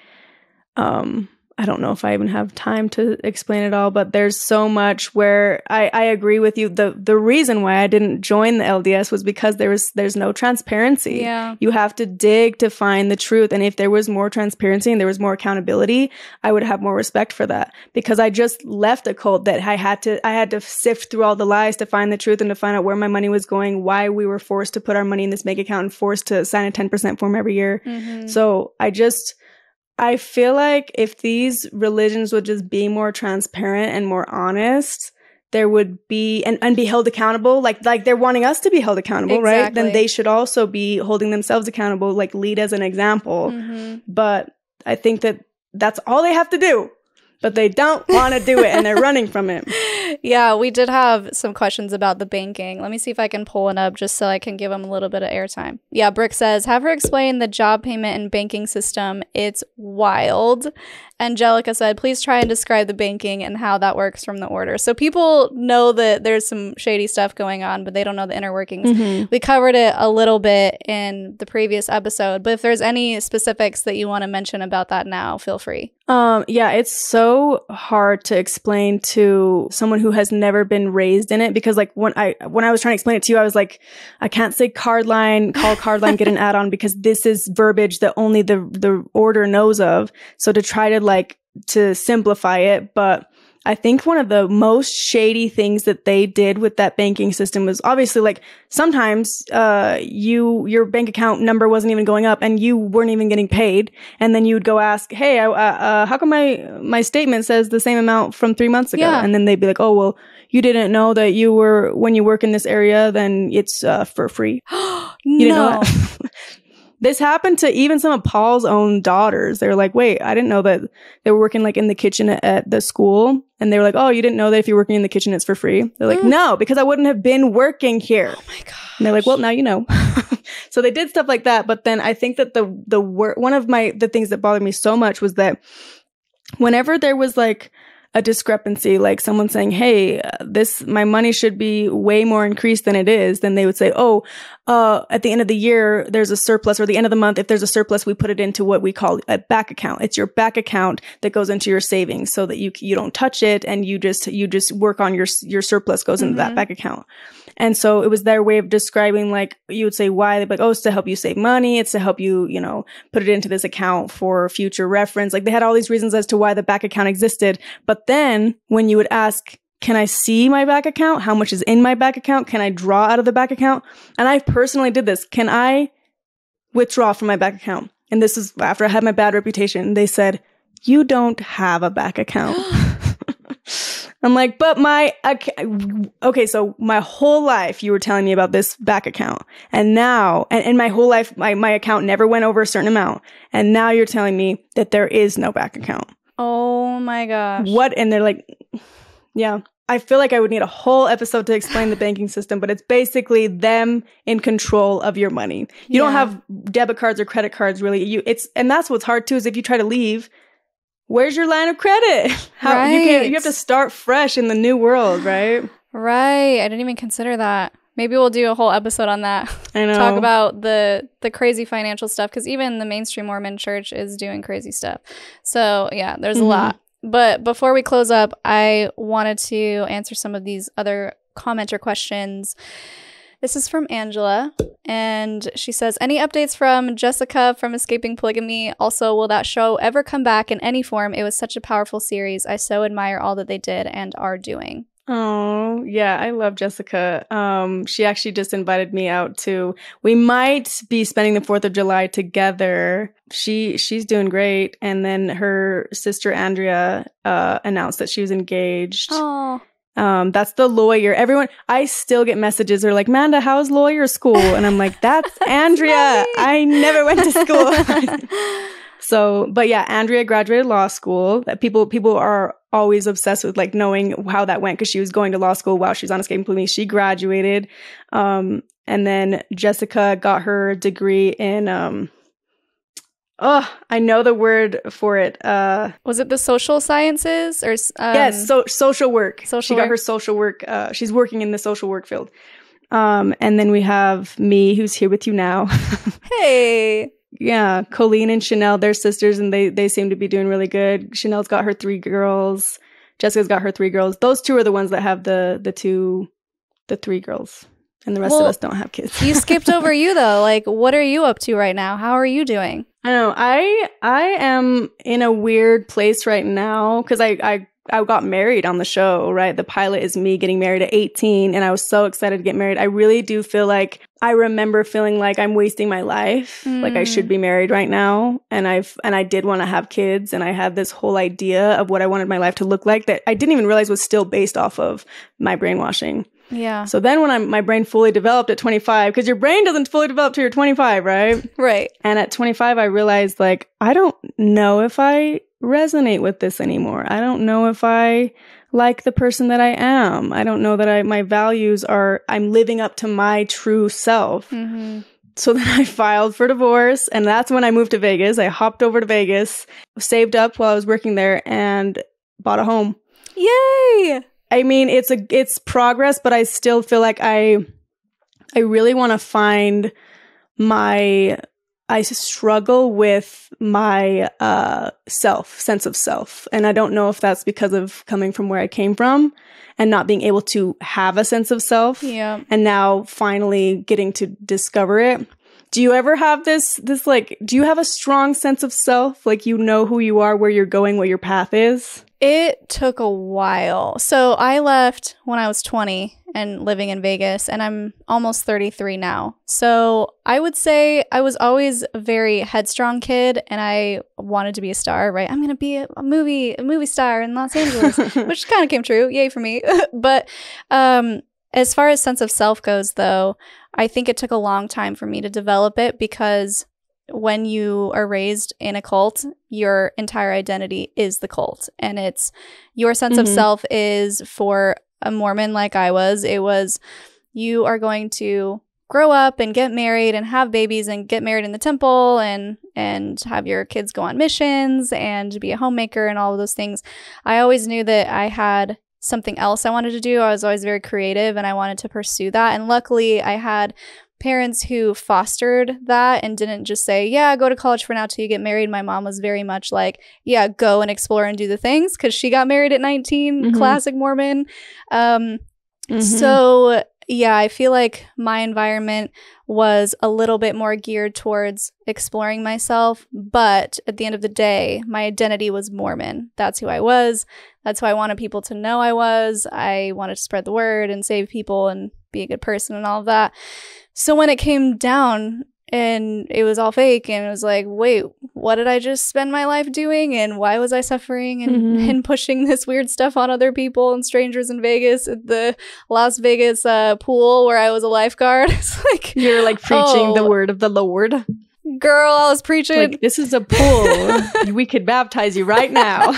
[SPEAKER 1] I don't know if I even have time to explain it all, but there's so much where I agree with you. The reason why I didn't join the LDS was because there's no transparency.
[SPEAKER 2] Yeah.
[SPEAKER 1] You have to dig to find the truth. And if there was more transparency and there was more accountability, I would have more respect for that, because I just left a cult that I had to sift through all the lies to find the truth and to find out where my money was going, why we were forced to put our money in this bank account and forced to sign a 10% form every year. So I feel like if these religions would just be more transparent and more honest, there would be, and be held accountable, like they're wanting us to be held accountable, right? Then they should also be holding themselves accountable, like lead as an example. But I think that that's all they have to do. But they don't want to do it, and they're running from it.
[SPEAKER 2] Yeah, we did have some questions about the banking. Let me see if I can pull one up just so I can give them a little bit of airtime. Yeah, Brick says, have her explain the job payment and banking system. It's wild. Angelica said, please try and describe the banking and how that works from the order. So people know that there's some shady stuff going on, but they don't know the inner workings. We covered it a little bit in the previous episode, but if there's any specifics that you want to mention about that now, feel free.
[SPEAKER 1] Yeah, it's so hard to explain to someone who has never been raised in it, because like when I was trying to explain it to you, I was like, I can't say card line, call card line, get an add-on, because this is verbiage that only the order knows of. So to try to simplify it, but I think one of the most shady things that they did with that banking system was obviously like sometimes your bank account number wasn't even going up and you weren't even getting paid, and then you would go ask, hey, how come my statement says the same amount from 3 months ago?
[SPEAKER 2] Yeah.
[SPEAKER 1] And then they'd be like, oh well, you didn't know that when you work in this area, then it's for free. You didn't know that? This happened to even some of Paul's own daughters. They were like, wait, I didn't know that they were working like in the kitchen at the school. And they were like, oh, you didn't know that if you're working in the kitchen, it's for free? They're like, no, because I wouldn't have been working here. Oh my God. And they're like, well, now you know. So they did stuff like that. But then I think that one of the things that bothered me so much was that whenever there was like a discrepancy, like someone saying, hey, my money should be way more increased than it is, then they would say, at the end of the year, there's a surplus, or the end of the month, if there's a surplus, we put it into what we call a back account. It's your back account that goes into your savings so that you don't touch it, and you just work on your surplus goes into that back account. And so it was their way of describing, like, you would say why. They'd be like, oh, it's to help you save money. It's to help you, put it into this account for future reference. Like, they had all these reasons as to why the back account existed. But then when you would ask, can I see my back account? How much is in my back account? Can I draw out of the back account? And I personally did this. Can I withdraw from my back account? And this is after I had my bad reputation. They said, you don't have a back account. I'm like, but okay, so my whole life you were telling me about this back account, and now, and my whole life, my account never went over a certain amount, and now you're telling me that there is no back account.
[SPEAKER 2] Oh my gosh.
[SPEAKER 1] What? And they're like, yeah, I feel like I would need a whole episode to explain the banking system, but it's basically them in control of your money. You don't have debit cards or credit cards, really. And that's what's hard too, is if you try to leave, where's your line of credit? You have to start fresh in the new world, right?
[SPEAKER 2] Right. I didn't even consider that. Maybe we'll do a whole episode on that.
[SPEAKER 1] I know.
[SPEAKER 2] Talk about the crazy financial stuff, because even the mainstream Mormon church is doing crazy stuff. So yeah, there's a lot. But before we close up, I wanted to answer some of these other commenter questions. This is from Angela, and she says, any updates from Jessica from Escaping Polygamy? Also, will that show ever come back in any form? It was such a powerful series. I so admire all that they did and are doing.
[SPEAKER 1] Oh, yeah, I love Jessica. She actually just invited me out to, we might be spending the 4th of July together. She's doing great. And then her sister Andrea announced that she was engaged.
[SPEAKER 2] Oh.
[SPEAKER 1] That's the lawyer. I still get messages. They're like, Manda, how's lawyer school? And I'm like, that's Andrea. I never went to school. So, but yeah, Andrea graduated law school. That people are always obsessed with like knowing how that went because she was going to law school while she was on Escaping Polygamy. She graduated. And then Jessica got her degree in, I know the word for it.
[SPEAKER 2] Was it the social sciences or
[SPEAKER 1] yes, social work. She got her social work. She's working in the social work field. And then we have me, who's here with you now.
[SPEAKER 2] Hey.
[SPEAKER 1] Yeah, Colleen and Chanel, they're sisters, and they seem to be doing really good. Chanel's got her 3 girls. Jessica's got her 3 girls. Those 2 are the ones that have the 3 girls. And the rest of us don't have kids.
[SPEAKER 2] You skipped over you, though. Like, what are you up to right now? How are you doing?
[SPEAKER 1] I know. I am in a weird place right now because I got married on the show, right? The pilot is me getting married at 18, and I was so excited to get married. I really do feel like I remember feeling like I'm wasting my life. Like I should be married right now. And I did want to have kids, and I had this whole idea of what I wanted my life to look like that I didn't even realize was still based off of my brainwashing.
[SPEAKER 2] Yeah.
[SPEAKER 1] So then when my brain fully developed at 25, because your brain doesn't fully develop till you're 25, right?
[SPEAKER 2] Right.
[SPEAKER 1] And at 25, I realized like, I don't know if I resonate with this anymore. I don't know if I like the person that I am. I don't know that my values are, I'm living up to my true self. Mm-hmm. So then I filed for divorce, and that's when I moved to Vegas. I hopped over to Vegas, saved up while I was working there, and bought a home.
[SPEAKER 2] Yay!
[SPEAKER 1] I mean, it's progress, but I still feel like I really want to find I struggle with my sense of self. And I don't know if that's because of coming from where I came from and not being able to have a sense of self.
[SPEAKER 2] Yeah.
[SPEAKER 1] And now finally getting to discover it. Do you ever have this like, do you have a strong sense of self? Like, you know who you are, where you're going, what your path is?
[SPEAKER 2] It took a while. So I left when I was 20 and living in Vegas, and I'm almost 33 now. So I would say I was always a very headstrong kid, and I wanted to be a star, right? I'm going to be a movie star in Los Angeles, which kind of came true. Yay for me. But as far as sense of self goes, though, I think it took a long time for me to develop it, because when you are raised in a cult, your entire identity is the cult. And it's your sense of self is, for a Mormon like I was, it was, you are going to grow up and get married and have babies and get married in the temple and have your kids go on missions and be a homemaker and all of those things. I always knew that I had something else I wanted to do. I was always very creative, and I wanted to pursue that. And luckily, I had parents who fostered that and didn't just say, yeah, go to college for now till you get married. My mom was very much like, yeah, go and explore and do the things, because she got married at 19, classic Mormon. So yeah, I feel like my environment was a little bit more geared towards exploring myself. But at the end of the day, my identity was Mormon. That's who I was. That's who I wanted people to know I was. I wanted to spread the word and save people and be a good person and all of that. So when it came down and it was all fake, and it was like, wait, what did I just spend my life doing? And why was I suffering and pushing this weird stuff on other people and strangers in Vegas at the Las Vegas pool where I was a lifeguard? It's like,
[SPEAKER 1] you're like preaching the word of the Lord.
[SPEAKER 2] Girl, I was preaching.
[SPEAKER 1] Like, this is a pool. We could baptize you right now.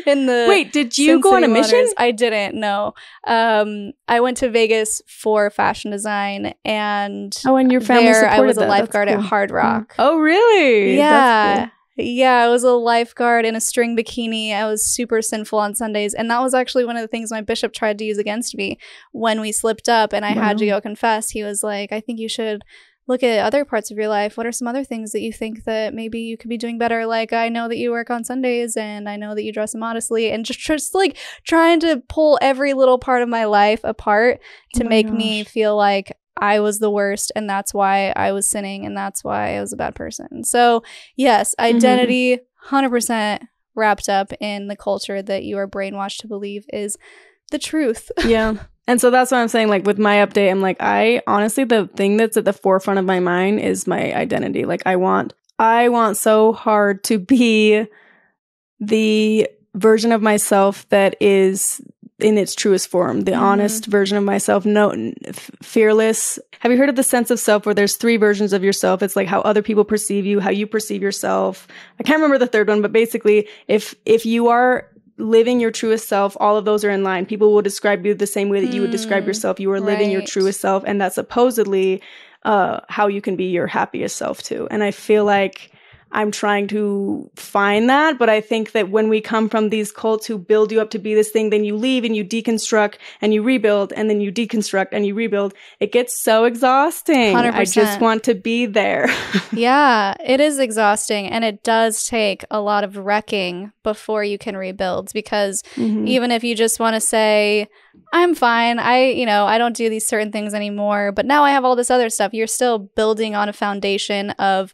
[SPEAKER 2] In the
[SPEAKER 1] Wait, did you go on a mission?
[SPEAKER 2] Waters. I didn't, no. I went to Vegas for fashion design, and
[SPEAKER 1] and your family
[SPEAKER 2] there
[SPEAKER 1] supported
[SPEAKER 2] I was a
[SPEAKER 1] that.
[SPEAKER 2] lifeguard
[SPEAKER 1] That's cool.
[SPEAKER 2] at Hard Rock.
[SPEAKER 1] Oh, really?
[SPEAKER 2] Yeah.
[SPEAKER 1] That's cool.
[SPEAKER 2] Yeah, I was a lifeguard in a string bikini. I was super sinful on Sundays, and that was actually one of the things my bishop tried to use against me when we slipped up and I had to go confess. He was like, I think you should look at other parts of your life. What are some other things that you think that maybe you could be doing better? Like, I know that you work on Sundays, and I know that you dress immodestly, and just like trying to pull every little part of my life apart to make me feel like I was the worst, and that's why I was sinning, and that's why I was a bad person. So yes, identity 100% wrapped up in the culture that you are brainwashed to believe is the truth.
[SPEAKER 1] Yeah. And so that's what I'm saying. Like with my update, I'm like, I honestly, the thing that's at the forefront of my mind is my identity. Like I want so hard to be the version of myself that is in its truest form, the honest version of myself, fearless. Have you heard of the sense of self where there's 3 versions of yourself? It's like how other people perceive you, how you perceive yourself. I can't remember the third one, but basically if you are living your truest self, all of those are in line. People will describe you the same way that you would describe yourself. You are living your truest self, and that's supposedly how you can be your happiest self too. And I feel like I'm trying to find that, but I think that when we come from these cults who build you up to be this thing, then you leave and you deconstruct and you rebuild, and then you deconstruct and you rebuild. It gets so exhausting.
[SPEAKER 2] 100%.
[SPEAKER 1] I just want to be there.
[SPEAKER 2] Yeah, it is exhausting, and it does take a lot of wrecking before you can rebuild, because even if you just want to say, I'm fine, I don't do these certain things anymore, but now I have all this other stuff, you're still building on a foundation of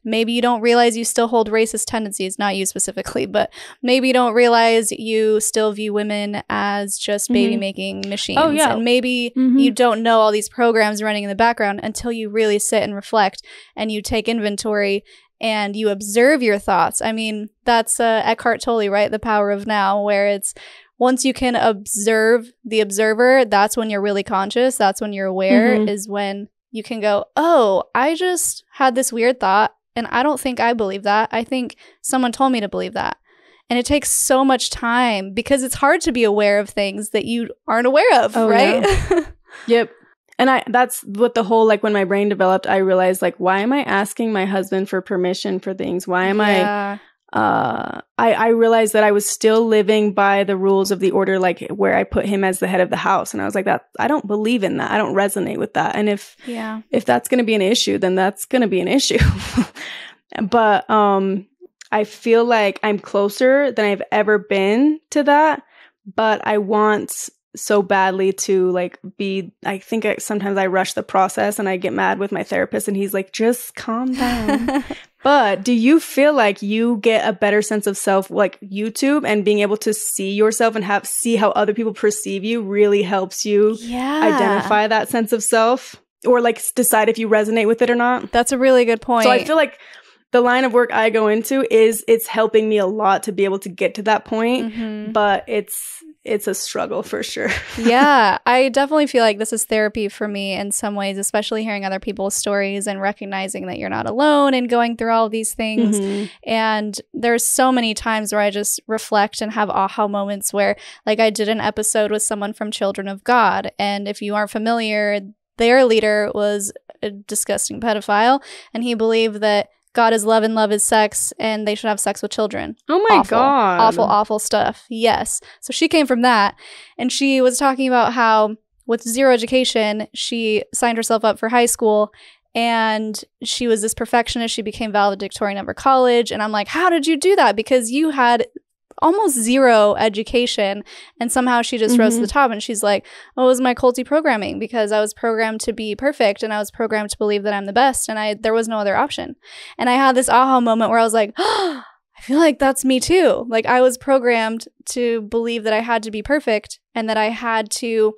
[SPEAKER 2] maybe you don't realize you still hold racist tendencies, not you specifically, but maybe you don't realize you still view women as just baby-making machines.
[SPEAKER 1] Oh, yeah.
[SPEAKER 2] And maybe you don't know all these programs running in the background until you really sit and reflect and you take inventory and you observe your thoughts. I mean, that's Eckhart Tolle, right? The Power of Now, where it's once you can observe the observer, that's when you're really conscious. That's when you're aware, is when you can go, oh, I just had this weird thought. And I don't think I believe that. I think someone told me to believe that. And it takes so much time because it's hard to be aware of things that you aren't aware of, right?
[SPEAKER 1] Yeah. Yep. And that's what the whole, like when my brain developed, I realized like, why am I asking my husband for permission for things? Why am I realized that I was still living by the rules of the order, like where I put him as the head of the house. And I was like, I don't believe in that. I don't resonate with that. And if that's going to be an issue, then that's going to be an issue. But I feel like I'm closer than I've ever been to that. But I want so badly to like I think sometimes I rush the process and I get mad with my therapist and he's like, just calm down. But do you feel like you get a better sense of self, like YouTube and being able to see yourself and see how other people perceive you really helps you identify that sense of self, or like decide if you resonate with it or not?
[SPEAKER 2] That's a really good point.
[SPEAKER 1] So I feel like the line of work I go into it's helping me a lot to be able to get to that point, but it's a struggle for sure.
[SPEAKER 2] Yeah, I definitely feel like this is therapy for me in some ways, especially hearing other people's stories and recognizing that you're not alone and going through all of these things. And there's so many times where I just reflect and have aha moments where, like, I did an episode with someone from Children of God. And if you aren't familiar, their leader was a disgusting pedophile. And he believed that God is love and love is sex, and they should have sex with children.
[SPEAKER 1] Oh my God.
[SPEAKER 2] Awful, awful stuff. Yes. So she came from that, and she was talking about how with zero education, she signed herself up for high school, and she was this perfectionist. She became valedictorian of her college, and I'm like, how did you do that? Because you had almost zero education, and somehow she just rose to the top. And she's like, oh, it was my culty programming, because I was programmed to be perfect and I was programmed to believe that I'm the best, and there was no other option. And I had this aha moment where I was like, oh, I feel like that's me too. Like, I was programmed to believe that I had to be perfect and that I had to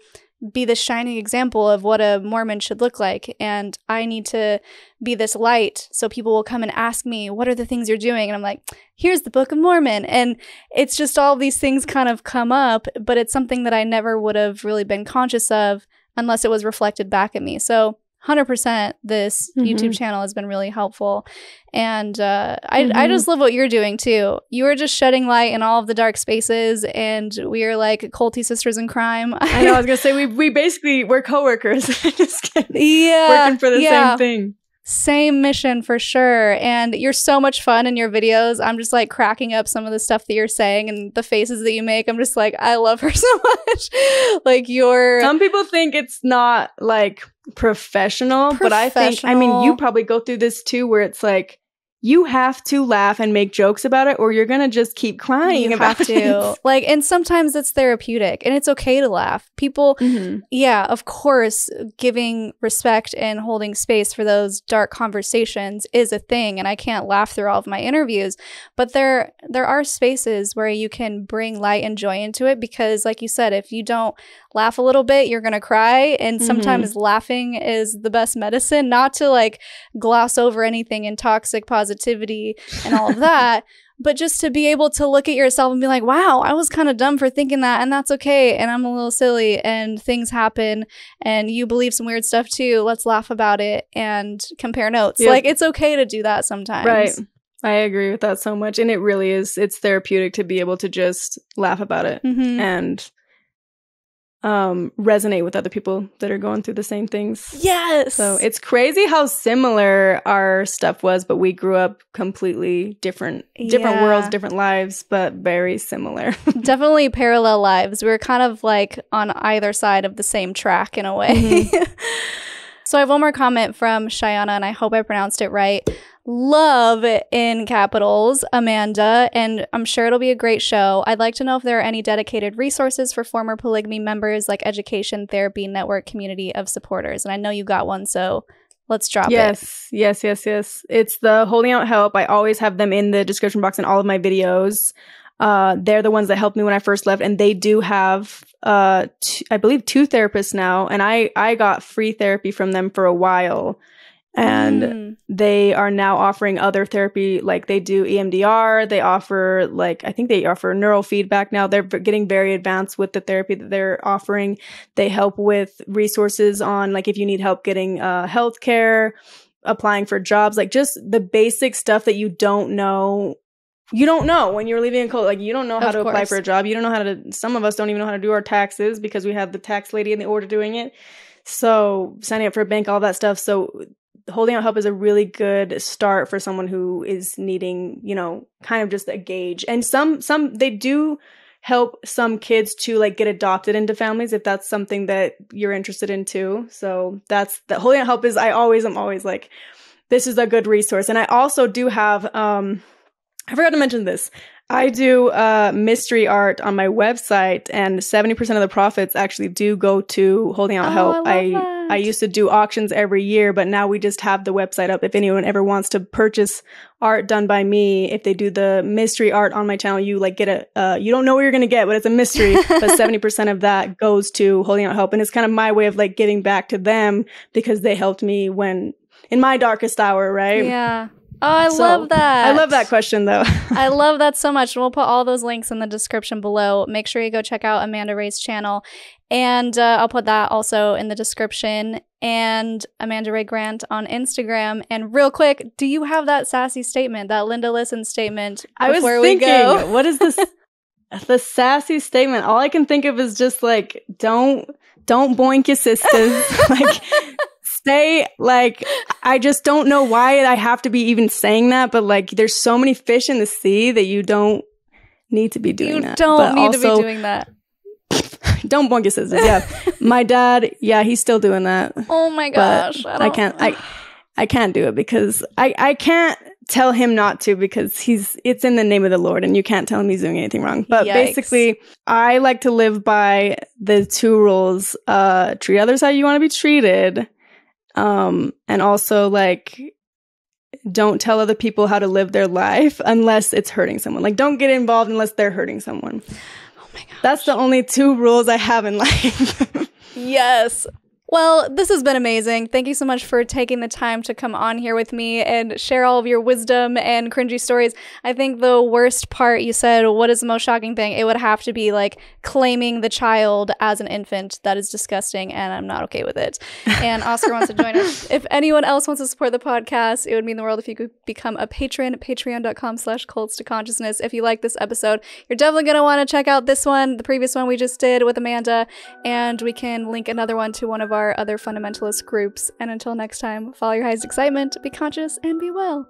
[SPEAKER 2] be the shining example of what a Mormon should look like. And I need to be this light so people will come and ask me, what are the things you're doing? And I'm like, here's the Book of Mormon. And it's just all these things kind of come up, but it's something that I never would have really been conscious of unless it was reflected back at me. So 100% this YouTube channel has been really helpful. And I just love what you're doing too. You are just shedding light in all of the dark spaces, and we are like culty sisters in crime.
[SPEAKER 1] I know, I was gonna say we're coworkers. Just kidding.
[SPEAKER 2] Yeah.
[SPEAKER 1] Working for the same thing.
[SPEAKER 2] Same mission for sure. And you're so much fun in your videos. I'm just like cracking up some of the stuff that you're saying and the faces that you make. I'm just like, I love her so much. Like,
[SPEAKER 1] some people think it's not like professional. But I think, I mean, you probably go through this too, where it's like, you have to laugh and make jokes about it, or you're going to just keep crying about it.
[SPEAKER 2] Like, and sometimes it's therapeutic and it's okay to laugh. People, yeah, of course, giving respect and holding space for those dark conversations is a thing. And I can't laugh through all of my interviews, but there are spaces where you can bring light and joy into it, because like you said, if you don't laugh a little bit, you're going to cry. And sometimes laughing is the best medicine, not to like gloss over anything in toxic positivity and all of that, but just to be able to look at yourself and be like, wow, I was kind of dumb for thinking that, and that's okay, and I'm a little silly, and things happen, and you believe some weird stuff too. Let's laugh about it and compare notes. Yep. Like, it's okay to do that sometimes.
[SPEAKER 1] Right. I agree with that so much. And it really is. It's therapeutic to be able to just laugh about it and resonate with other people that are going through the same things.
[SPEAKER 2] Yes.
[SPEAKER 1] So it's crazy how similar our stuff was, but we grew up completely different worlds, different lives, but very similar.
[SPEAKER 2] Definitely parallel lives. We were kind of like on either side of the same track in a way. So I have one more comment from Shayana, and I hope I pronounced it right. Love, in capitals, Amanda, and I'm sure it'll be a great show. I'd like to know if there are any dedicated resources for former polygamy members, like education, therapy, network, community of supporters. And I know you got one, so let's drop it.
[SPEAKER 1] Yes. It's the Holding Out Help. I always have them in the description box in all of my videos. They're the ones that helped me when I first left, and they do have, I believe, 2 therapists now, and I got free therapy from them for a while. And they are now offering other therapy, like they do EMDR. They offer, like, I think they offer neurofeedback now. They're getting very advanced with the therapy that they're offering. They help with resources on, like, if you need help getting healthcare, applying for jobs, like just the basic stuff that you don't know. You don't know when you're leaving a cult. Like, you don't know how to apply for a job. You don't know how to, some of us don't even know how to do our taxes because we have the tax lady in the order doing it. So signing up for a bank, all that stuff. So Holding Out Help is a really good start for someone who is needing, you know, kind of just a gauge. And some they do help some kids to like get adopted into families if that's something that you're interested in too. So that's the Holding Out Help is, I'm always like, this is a good resource. And I also do have, I forgot to mention this. I do mystery art on my website, and 70% of the profits actually do go to Holding Out Help. I used to do auctions every year, but now we just have the website up. If anyone ever wants to purchase art done by me, if they do the mystery art on my channel, you like get a, you don't know what you're going to get, but it's a mystery. But 70% of that goes to Holding Out Help. And it's kind of my way of like giving back to them because they helped me when in my darkest hour, right?
[SPEAKER 2] Yeah. Oh, I love that.
[SPEAKER 1] I love that question, though.
[SPEAKER 2] I love that so much. We'll put all those links in the description below. Make sure you go check out Amanda Ray's channel. And I'll put that also in the description. And Amanda Ray Grant on Instagram. And real quick, do you have that sassy statement, that Linda Listen statement before we go?
[SPEAKER 1] What is this? The sassy statement. All I can think of is just like, don't boink your sisters. Like, stay, like, I just don't know why I have to be even saying that, but like, there's so many fish in the sea that you don't need to be doing that.
[SPEAKER 2] You don't need to be doing that.
[SPEAKER 1] Don't boink your sisters. Yeah. My dad, yeah, he's still doing that.
[SPEAKER 2] Oh my gosh.
[SPEAKER 1] I can't do it because I can't tell him not to because it's in the name of the Lord and you can't tell him he's doing anything wrong. But basically, I like to live by the 2 rules. Treat others how you want to be treated. And also like, don't tell other people how to live their life unless it's hurting someone. Like, don't get involved unless they're hurting someone.
[SPEAKER 2] Oh my gosh.
[SPEAKER 1] That's the only 2 rules I have in life.
[SPEAKER 2] Yes. Well, this has been amazing. Thank you so much for taking the time to come on here with me and share all of your wisdom and cringy stories. I think the worst part, you said, what is the most shocking thing? It would have to be like claiming the child as an infant. That is disgusting, and I'm not okay with it. And Oscar wants to join us. If anyone else wants to support the podcast, it would mean the world if you could become a patron at patreon.com/cults2consciousness. If you like this episode, you're definitely going to want to check out this one, the previous one we just did with Amanda, and we can link another one to one of our other fundamentalist groups. And until next time, follow your highest excitement, be conscious, and be well.